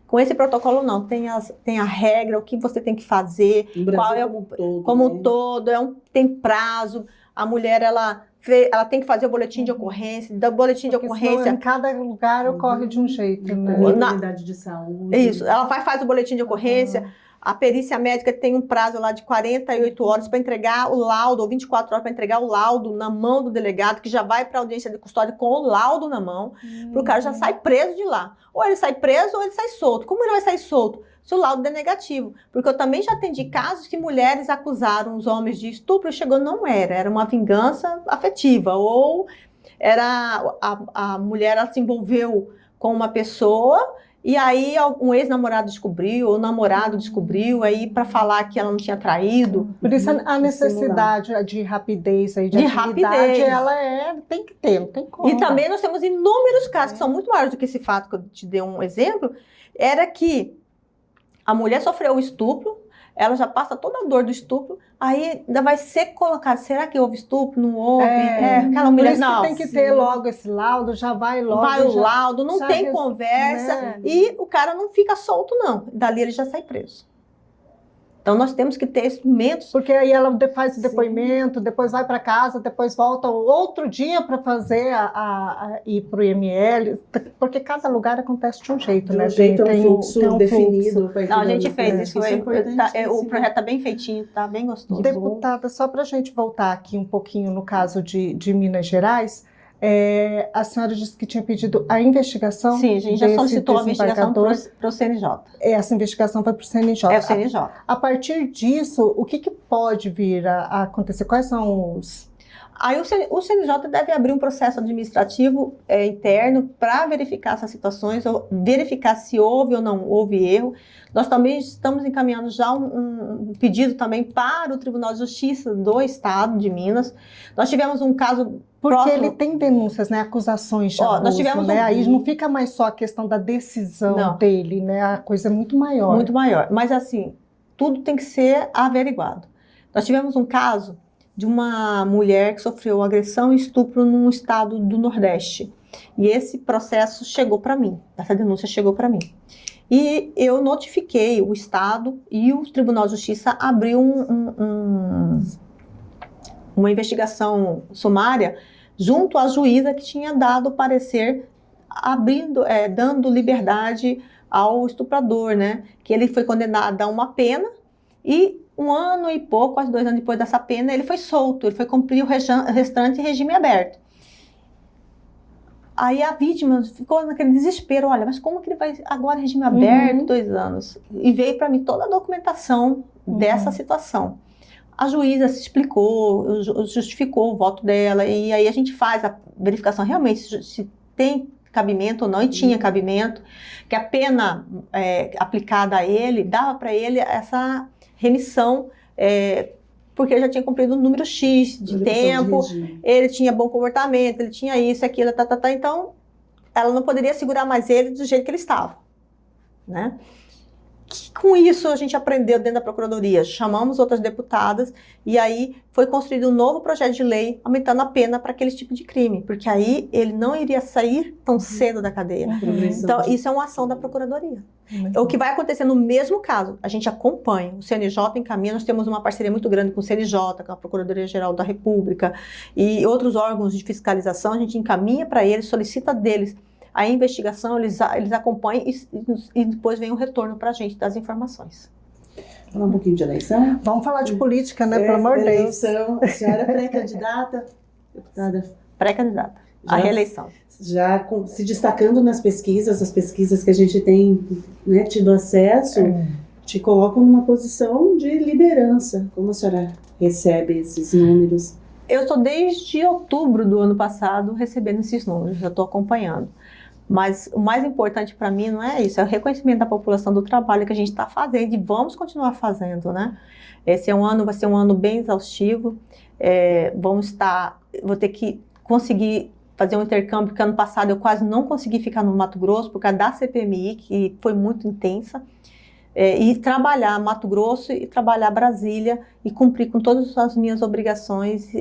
Com esse protocolo, não. Tem a regra, o que você tem que fazer, qual é como todo, tem prazo. A mulher, ela tem que fazer o boletim de ocorrência, da boletim de ocorrência. Em cada lugar ocorre de um jeito, né? Na unidade de saúde. Isso, ela faz o boletim de ocorrência. A perícia médica tem um prazo lá de 48 horas para entregar o laudo, ou 24 horas para entregar o laudo na mão do delegado, que já vai para a audiência de custódia com o laudo na mão, para o cara já sai preso de lá. Ou ele sai preso ou ele sai solto. Como ele vai sair solto? Se o laudo é negativo. Porque eu também já atendi casos que mulheres acusaram os homens de estupro e chegou, não era uma vingança afetiva. Ou a mulher ela se envolveu com uma pessoa e aí um ex-namorado descobriu, ou o namorado descobriu, aí para falar que ela não tinha traído. Por isso a necessidade de rapidez, aí, de agilidade, ela tem que ter, não tem como. E também nós temos inúmeros casos que são muito maiores do que esse fato que eu te dei um exemplo, era que a mulher sofreu o estupro, ela já passa toda a dor do estupro, aí ainda vai ser colocado, será que houve estupro? Não houve? Aquela mulher, por isso que tem que ter logo esse laudo, já vai logo. Vai o laudo, não tem conversa, e o cara não fica solto não, dali ele já sai preso. Então nós temos que ter instrumentos. Porque aí ela faz o depoimento, depois vai para casa, depois volta outro dia para fazer ir para o IML, porque cada lugar acontece de um jeito, né? Tem um fluxo definido. Não, a gente fez isso, o projeto está bem feitinho, está bem gostoso. Deputada, só para a gente voltar aqui um pouquinho no caso de Minas Gerais, a senhora disse que tinha pedido a investigação. Sim, a gente já solicitou a investigação para o CNJ. Essa investigação vai para o CNJ. É o CNJ. A partir disso, o que pode vir a acontecer? Quais são os... Aí o CNJ deve abrir um processo administrativo interno para verificar essas situações, ou verificar se houve ou não houve erro. Nós também estamos encaminhando já um pedido também para o Tribunal de Justiça do Estado de Minas. Nós tivemos um caso... Porque ele tem denúncias, né? Acusações de abuso, nós tivemos né? Aí não fica mais só a questão da decisão dele, né? A coisa é muito maior. Muito maior. Mas assim, tudo tem que ser averiguado. Nós tivemos um caso de uma mulher que sofreu agressão e estupro num estado do Nordeste. E esse processo chegou para mim, essa denúncia chegou para mim. E eu notifiquei o Estado e o Tribunal de Justiça abriu uma investigação sumária junto à juíza que tinha dado o parecer dando liberdade ao estuprador, né? Que ele foi condenado a uma pena e 1 ano e pouco, quase 2 anos depois dessa pena, ele foi solto, ele foi cumprir o restante em regime aberto. Aí a vítima ficou naquele desespero, olha, mas como que ele vai agora em regime aberto, 2 anos? E veio para mim toda a documentação dessa situação. A juíza se explicou, justificou o voto dela, e aí a gente faz a verificação realmente se tem cabimento ou não, e tinha cabimento, que a pena aplicada a ele, dava para ele essa remissão, porque ele já tinha cumprido um número X de tempo, ele tinha bom comportamento, ele tinha isso, aquilo, então ela não poderia segurar mais ele do jeito que ele estava, né? que com isso a gente aprendeu dentro da Procuradoria? Chamamos outras deputadas e aí foi construído um novo projeto de lei aumentando a pena para aquele tipo de crime, porque aí ele não iria sair tão cedo da cadeia. Então, isso é uma ação da Procuradoria. O que vai acontecer no mesmo caso, a gente acompanha, o CNJ encaminha, nós temos uma parceria muito grande com o CNJ, com a Procuradoria-Geral da República e outros órgãos de fiscalização, a gente encaminha para eles, solicita deles a investigação, eles acompanham e depois vem o retorno para a gente das informações. Falar um pouquinho de eleição? Vamos falar de política, né? Pelo amor de Deus. A senhora é pré-candidata, deputada? Pré-candidata à reeleição. Já se destacando nas pesquisas, as pesquisas que a gente tem, né, tido acesso, te colocam numa posição de liderança. Como a senhora recebe esses números? Eu estou desde outubro do ano passado recebendo esses números, já estou acompanhando. Mas o mais importante para mim não é isso, é o reconhecimento da população do trabalho que a gente está fazendo e vamos continuar fazendo, né? Esse vai ser um ano bem exaustivo, vou ter que conseguir fazer um intercâmbio, porque ano passado eu quase não consegui ficar no Mato Grosso por causa da CPMI, que foi muito intensa, e trabalhar Mato Grosso e trabalhar Brasília e cumprir com todas as minhas obrigações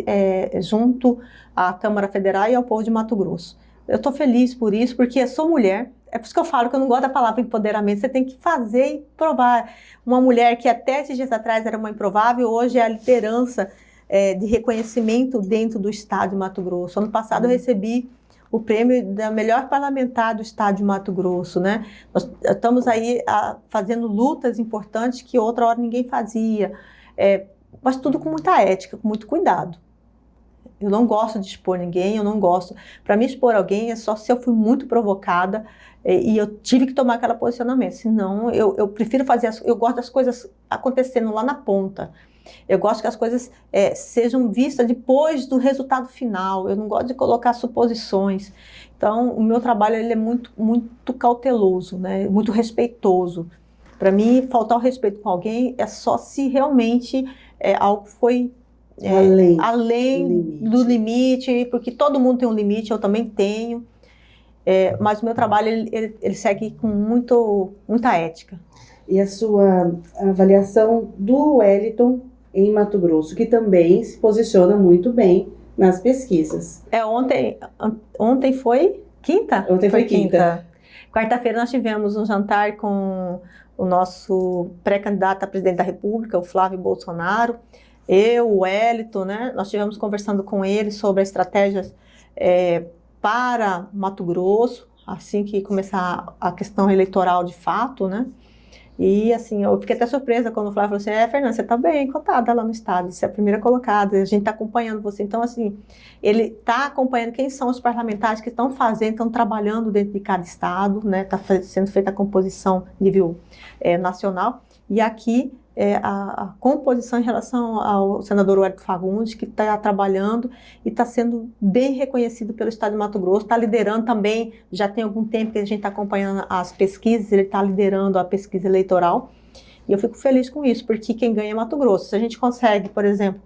junto à Câmara Federal e ao povo de Mato Grosso. Eu estou feliz por isso, porque eu sou mulher, é por isso que eu falo que eu não gosto da palavra empoderamento, você tem que fazer e provar. Uma mulher que até esses dias atrás era uma improvável, hoje é a liderança de reconhecimento dentro do estado de Mato Grosso. Ano passado eu recebi o prêmio da melhor parlamentar do estado de Mato Grosso, né? Nós estamos aí fazendo lutas importantes que outra hora ninguém fazia, mas tudo com muita ética, com muito cuidado. Eu não gosto de expor ninguém, eu não gosto. Para me expor alguém é só se eu fui muito provocada e eu tive que tomar aquele posicionamento. Senão, eu prefiro eu gosto das coisas acontecendo lá na ponta. Eu gosto que as coisas sejam vistas depois do resultado final. Eu não gosto de colocar suposições. Então, o meu trabalho ele é muito, muito cauteloso, né? Muito respeitoso. Para mim, faltar o respeito com alguém é só se realmente algo foi além do limite, porque todo mundo tem um limite, eu também tenho. Mas o meu trabalho ele segue com muita ética. E a sua avaliação do Wellington em Mato Grosso, que também se posiciona muito bem nas pesquisas. Ontem foi quinta? Ontem foi quinta. Quarta-feira nós tivemos um jantar com o nosso pré-candidato a presidente da República, o Flávio Bolsonaro, o Wellington, né? Nós estivemos conversando com ele sobre as estratégias para Mato Grosso, assim que começar a questão eleitoral de fato, né? E assim, eu fiquei até surpresa quando o Flávio falou assim, Fernanda, você está bem cotada lá no estado, você é a primeira colocada, a gente está acompanhando você. Então, assim, ele está acompanhando quem são os parlamentares que estão trabalhando dentro de cada estado, né? Está sendo feita a composição nível nacional. E aqui, a composição em relação ao senador Wellington Fagundes, que está trabalhando e está sendo bem reconhecido pelo estado de Mato Grosso, está liderando também, já tem algum tempo que a gente está acompanhando as pesquisas, ele está liderando a pesquisa eleitoral, e eu fico feliz com isso, porque quem ganha é Mato Grosso. Se a gente consegue, por exemplo,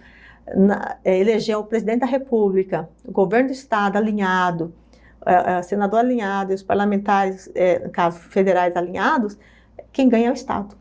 eleger o presidente da República, o governo do estado alinhado, o senador alinhado e os parlamentares, no caso, federais alinhados, quem ganha é o estado.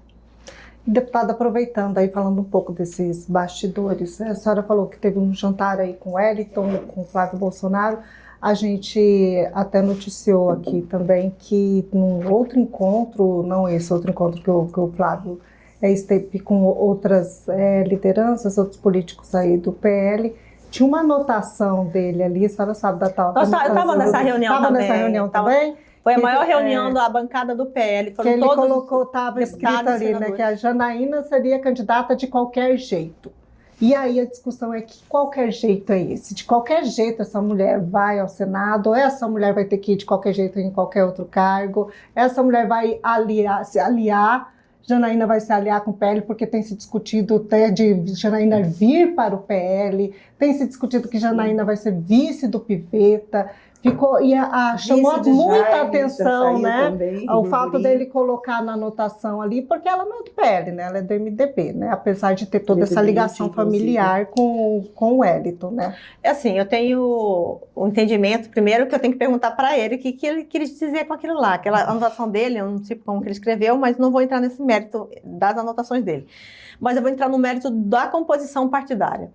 Deputada, aproveitando aí, falando um pouco desses bastidores, né? A senhora falou que teve um jantar aí com o Wellington, com o Flávio Bolsonaro. A gente até noticiou aqui também que num outro encontro, não esse outro encontro que o Flávio esteve com outras lideranças, outros políticos aí do PL, tinha uma anotação dele ali, a senhora sabe da tal... Eu estava nessa reunião também. Estava nessa reunião também? Foi a maior reunião da bancada do PL. Que ele colocou, estava escrito ali, né, que a Janaína seria candidata de qualquer jeito. E aí a discussão é que qualquer jeito é esse? De qualquer jeito essa mulher vai ao Senado, ou essa mulher vai ter que ir de qualquer jeito em qualquer outro cargo, essa mulher vai se aliar, Janaína vai se aliar com o PL, porque tem se discutido até de Janaína vir para o PL, tem se discutido que Janaína vai ser vice do Pivetta. Ficou, e chamou Vice de muita Jaime atenção, saiu né? também, O do fato Guri. dele colocar na anotação ali, porque ela não é do PL, né? Ela é do MDB, né? Apesar de ter toda essa Presidente, ligação familiar com o Wellington, né? É assim, eu tenho o entendimento, primeiro, que eu tenho que perguntar para ele o que ele quis dizer com aquilo lá. Aquela anotação dele, eu não sei como que ele escreveu, mas não vou entrar nesse mérito das anotações dele. Mas eu vou entrar no mérito da composição partidária.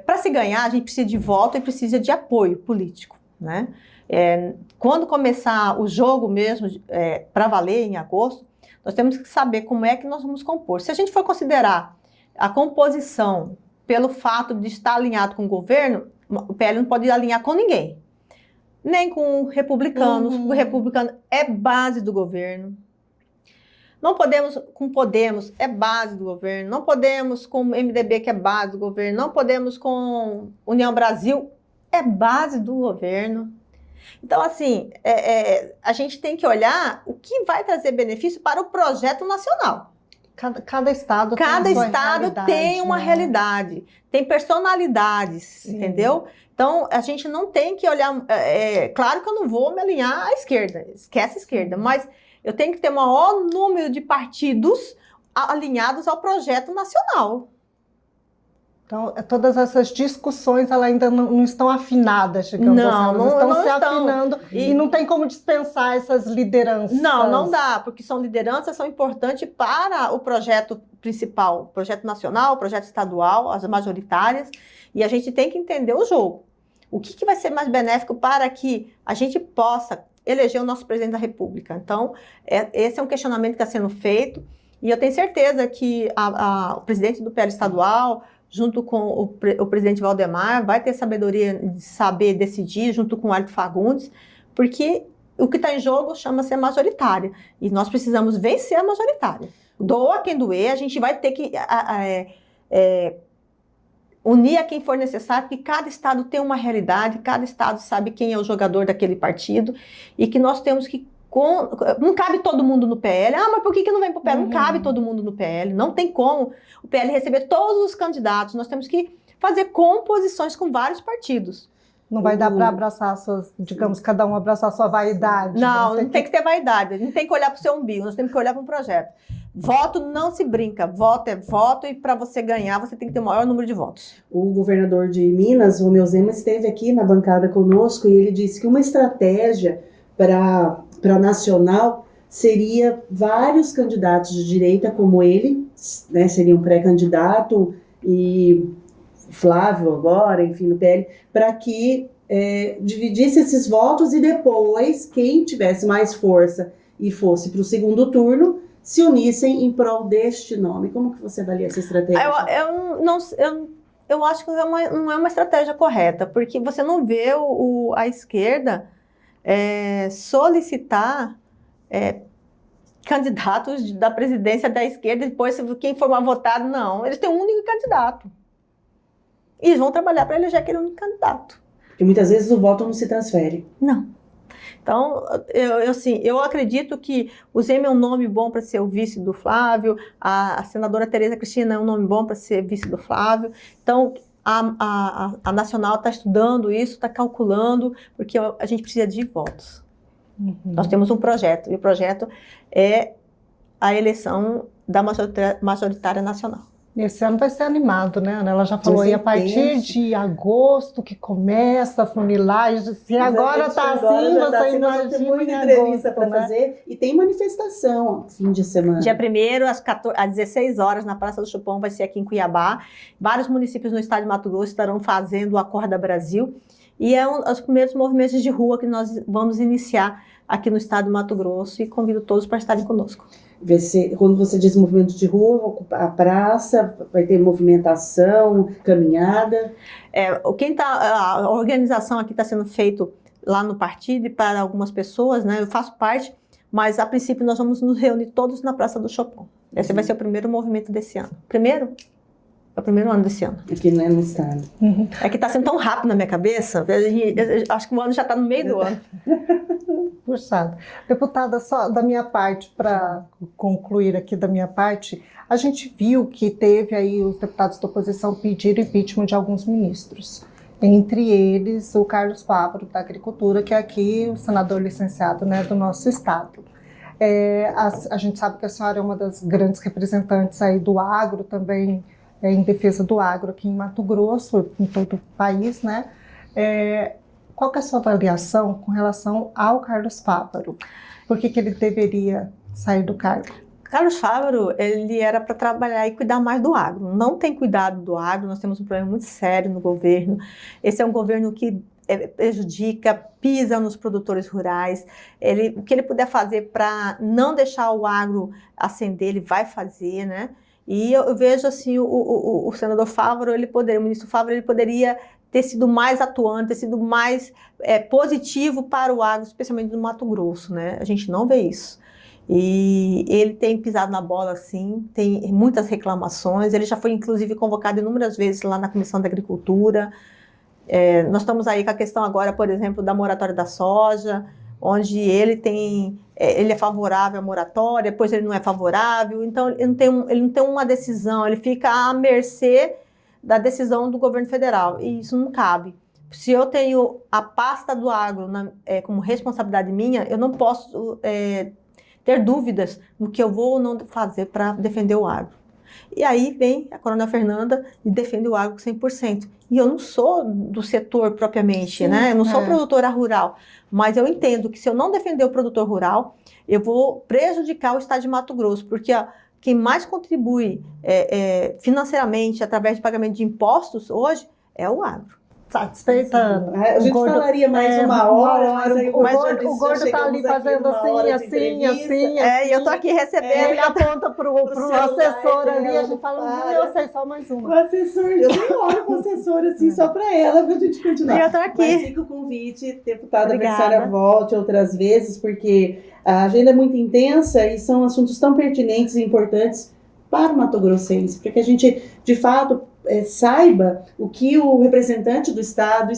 Para se ganhar, a gente precisa de voto e precisa de apoio político, né? Quando começar o jogo mesmo, para valer em agosto, nós temos que saber como é que nós vamos compor. Se a gente for considerar a composição pelo fato de estar alinhado com o governo, o PL não pode alinhar com ninguém. Nem com republicanos. O republicano é base do governo. Não podemos com Podemos, é base do governo. Não podemos com o MDB, que é base do governo. Não podemos com União Brasil, é base do governo. Então, assim, a gente tem que olhar o que vai trazer benefício para o projeto nacional. Cada estado tem uma realidade, tem personalidades, Sim. Entendeu? Então, a gente não tem que olhar... claro que eu não vou me alinhar à esquerda, esquece a esquerda, mas eu tenho que ter o maior número de partidos alinhados ao projeto nacional. Então, todas essas discussões elas ainda não estão afinadas, digamos assim. Elas estão se afinando e não tem como dispensar essas lideranças. Não dá, porque são lideranças, são importantes para o projeto principal, o projeto nacional, o projeto estadual, as majoritárias, e a gente tem que entender o jogo. O que vai ser mais benéfico para que a gente possa eleger o nosso presidente da República? Então, esse é um questionamento que está sendo feito, e eu tenho certeza que o presidente do PL estadual, junto com o presidente Valdemar, vai ter sabedoria de saber decidir, junto com o Hélio Fagundes, porque o que está em jogo chama-se a majoritária, e nós precisamos vencer a majoritária. Doa quem doer, a gente vai ter que unir a quem for necessário, porque cada estado tem uma realidade, cada estado sabe quem é o jogador daquele partido, e que nós temos que... Não cabe todo mundo no PL. Mas por que não vem para o PL? Não cabe todo mundo no PL. Não tem como o PL receber todos os candidatos. Nós temos que fazer composições com vários partidos. Não vai dar para abraçar digamos, cada um abraçar a sua vaidade. Não tem que ter vaidade. Não tem que olhar para o seu umbigo. Nós temos que olhar para um projeto. Voto não se brinca. Voto é voto, e para você ganhar, você tem que ter o maior número de votos. O governador de Minas, o Romeu Zema, esteve aqui na bancada conosco e ele disse que uma estratégia para nacional seria vários candidatos de direita como ele, né, seria um pré-candidato, e Flávio agora, enfim, no PL, para que dividisse esses votos e depois quem tivesse mais força e fosse para o segundo turno se unissem em prol deste nome. Como que você avalia essa estratégia? Eu acho que não é uma estratégia correta, porque você não vê a esquerda solicitar candidatos da presidência da esquerda, depois quem for mais votado, não. Eles têm um único candidato. E eles vão trabalhar para eleger aquele único candidato. Porque muitas vezes o voto não se transfere. Não. Então, eu acredito que o Zema é um nome bom para ser o vice do Flávio, a senadora Tereza Cristina é um nome bom para ser vice do Flávio. Então, a Nacional está estudando isso, está calculando, porque a gente precisa de votos. Uhum. Nós temos um projeto, e o projeto é a eleição da majoritária nacional. Esse ano vai ser animado, né, Ana? Ela já falou aí a partir de agosto que começa a funilar. Se agora está assim, você imagina. Tem muita entrevista para fazer e tem manifestação fim de semana. Dia 1º, às 16 horas, na Praça do Chupão, vai ser aqui em Cuiabá. Vários municípios no estado de Mato Grosso estarão fazendo o Acorda Brasil. E os primeiros movimentos de rua que nós vamos iniciar aqui no estado de Mato Grosso, e convido todos para estarem conosco. Quando você diz movimento de rua, a praça, vai ter movimentação, caminhada? A organização aqui está sendo feito lá no partido e para algumas pessoas, né? Eu faço parte, mas a princípio nós vamos nos reunir todos na Praça do Chopin. Esse vai ser o primeiro movimento desse ano. É o primeiro ano desse ano. Aqui não é no estado. Uhum. É que está sendo tão rápido na minha cabeça, eu acho que o ano já está no meio do ano. Puxado. Deputada, só da minha parte, para concluir aqui da minha parte, a gente viu que teve aí os deputados da oposição pedir impeachment de alguns ministros. Entre eles, o Carlos Fávaro, da Agricultura, que é aqui o senador licenciado, né, do nosso estado. A gente sabe que a senhora é uma das grandes representantes aí do agro, também em defesa do agro aqui em Mato Grosso, em todo o país, né? Qual que é a sua avaliação com relação ao Carlos Fávaro? Por que ele deveria sair do cargo? Carlos Fávaro, ele era para trabalhar e cuidar mais do agro. Não tem cuidado do agro, nós temos um problema muito sério no governo. Esse é um governo que prejudica, pisa nos produtores rurais. O que ele puder fazer para não deixar o agro ascender, ele vai fazer, né? E eu vejo assim, o senador Fávaro, o ministro Fávaro, ele poderia ter sido mais atuante, ter sido mais positivo para o agro, especialmente no Mato Grosso, né? A gente não vê isso. E ele tem pisado na bola, sim, tem muitas reclamações. Ele já foi, inclusive, convocado inúmeras vezes lá na Comissão da Agricultura. Nós estamos aí com a questão agora, por exemplo, da moratória da soja, onde ele é favorável à moratória, depois ele não é favorável. Então, ele não tem uma decisão, ele fica à mercê da decisão do governo federal, e isso não cabe. Se eu tenho a pasta do agro como responsabilidade minha, eu não posso ter dúvidas no que eu vou ou não fazer para defender o agro. E aí vem a Coronel Fernanda e defende o agro 100%. E eu não sou do setor propriamente, sim, né? Eu não sou produtora rural, mas eu entendo que se eu não defender o produtor rural, eu vou prejudicar o estado de Mato Grosso, porque quem mais contribui financeiramente através de pagamento de impostos hoje é o agro. Satisfeita, Ana? A gente falaria mais uma hora, mas aí o gordo está ali fazendo assim. E eu estou aqui recebendo. Ele aponta para o assessor ali, a gente fala, eu sei, só mais uma. O assessor, eu nem olho para o assessor assim, só para ela, para a gente continuar. E eu estou aqui. Mas fica o convite, deputada, para que a senhora volte outras vezes, porque a agenda é muito intensa e são assuntos tão pertinentes e importantes para o Mato Grossense, para que a gente, de fato, saiba o que o representante do Estado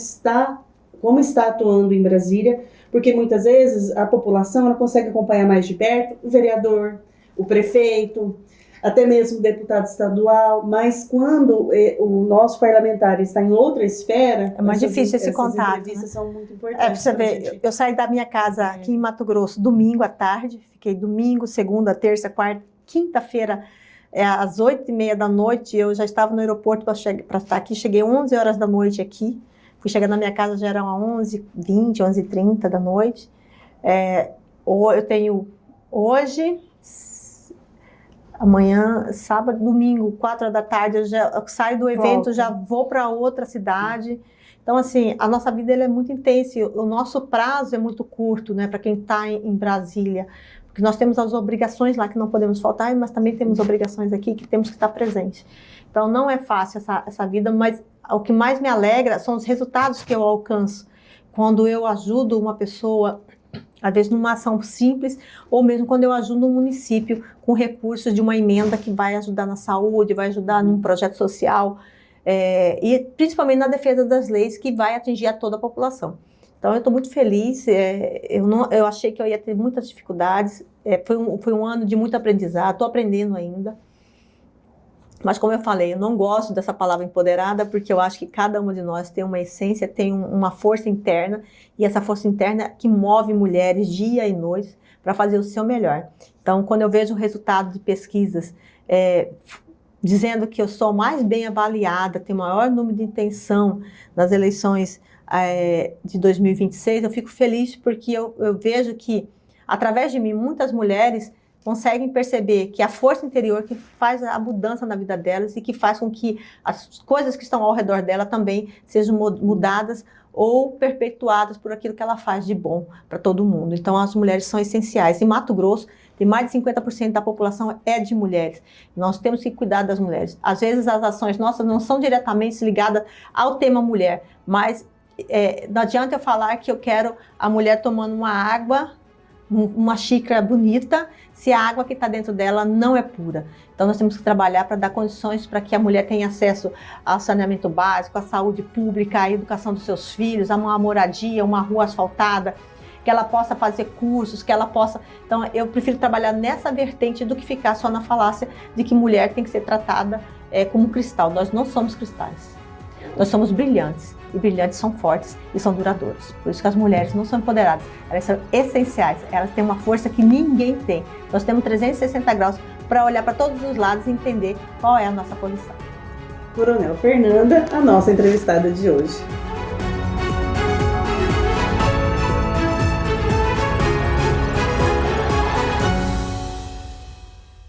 como está atuando em Brasília, porque muitas vezes a população não consegue acompanhar mais de perto o vereador, o prefeito, até mesmo o deputado estadual, mas quando o nosso parlamentar está em outra esfera... É mais difícil esse contato. Essas entrevistas são muito importantes. Pra você ver, eu saí da minha casa aqui em Mato Grosso domingo à tarde, fiquei domingo, segunda, terça, quarta, quinta-feira, às 8h30 da noite, eu já estava no aeroporto para estar aqui, cheguei 11 horas da noite aqui, fui chegar na minha casa, já eram 11h20, 11h30 da noite. Eu tenho hoje, amanhã, sábado, domingo, 4 horas da tarde, eu saio do evento, já vou para outra cidade. Então, assim, a nossa vida é muito intensa, o nosso prazo é muito curto, né, para quem está em Brasília. Porque nós temos as obrigações lá que não podemos faltar, mas também temos obrigações aqui que temos que estar presentes. Então, não é fácil essa vida, mas o que mais me alegra são os resultados que eu alcanço. Quando eu ajudo uma pessoa, às vezes numa ação simples, ou mesmo quando eu ajudo um município com recursos de uma emenda que vai ajudar na saúde, vai ajudar num projeto social, e principalmente na defesa das leis que vai atingir a toda a população. Então, eu estou muito feliz, eu achei que eu ia ter muitas dificuldades, foi um ano de muito aprendizado, estou aprendendo ainda. Mas, como eu falei, eu não gosto dessa palavra empoderada, porque eu acho que cada uma de nós tem uma essência, tem uma força interna, e essa força interna que move mulheres dia e noite para fazer o seu melhor. Então, quando eu vejo o resultado de pesquisas dizendo que eu sou mais bem avaliada, tenho maior número de intenção nas eleições de 2026, eu fico feliz porque eu vejo que, através de mim, muitas mulheres conseguem perceber que a força interior que faz a mudança na vida delas e que faz com que as coisas que estão ao redor dela também sejam mudadas ou perpetuadas por aquilo que ela faz de bom para todo mundo. Então, as mulheres são essenciais. Em Mato Grosso, tem mais de 50% da população de mulheres. Nós temos que cuidar das mulheres. Às vezes, as ações nossas não são diretamente ligadas ao tema mulher, mas não adianta eu falar que eu quero a mulher tomando uma água, uma xícara bonita, se a água que está dentro dela não é pura. Então, nós temos que trabalhar para dar condições para que a mulher tenha acesso ao saneamento básico, à saúde pública, à educação dos seus filhos, a uma moradia, uma rua asfaltada, que ela possa fazer cursos, que ela possa... Então, eu prefiro trabalhar nessa vertente do que ficar só na falácia de que mulher tem que ser tratada como cristal. Nós não somos cristais, nós somos brilhantes. e brilhantes são fortes e são duradouros. Por isso que as mulheres não são empoderadas, elas são essenciais, elas têm uma força que ninguém tem. Nós temos 360 graus para olhar para todos os lados e entender qual é a nossa posição. Coronel Fernanda, a nossa entrevistada de hoje.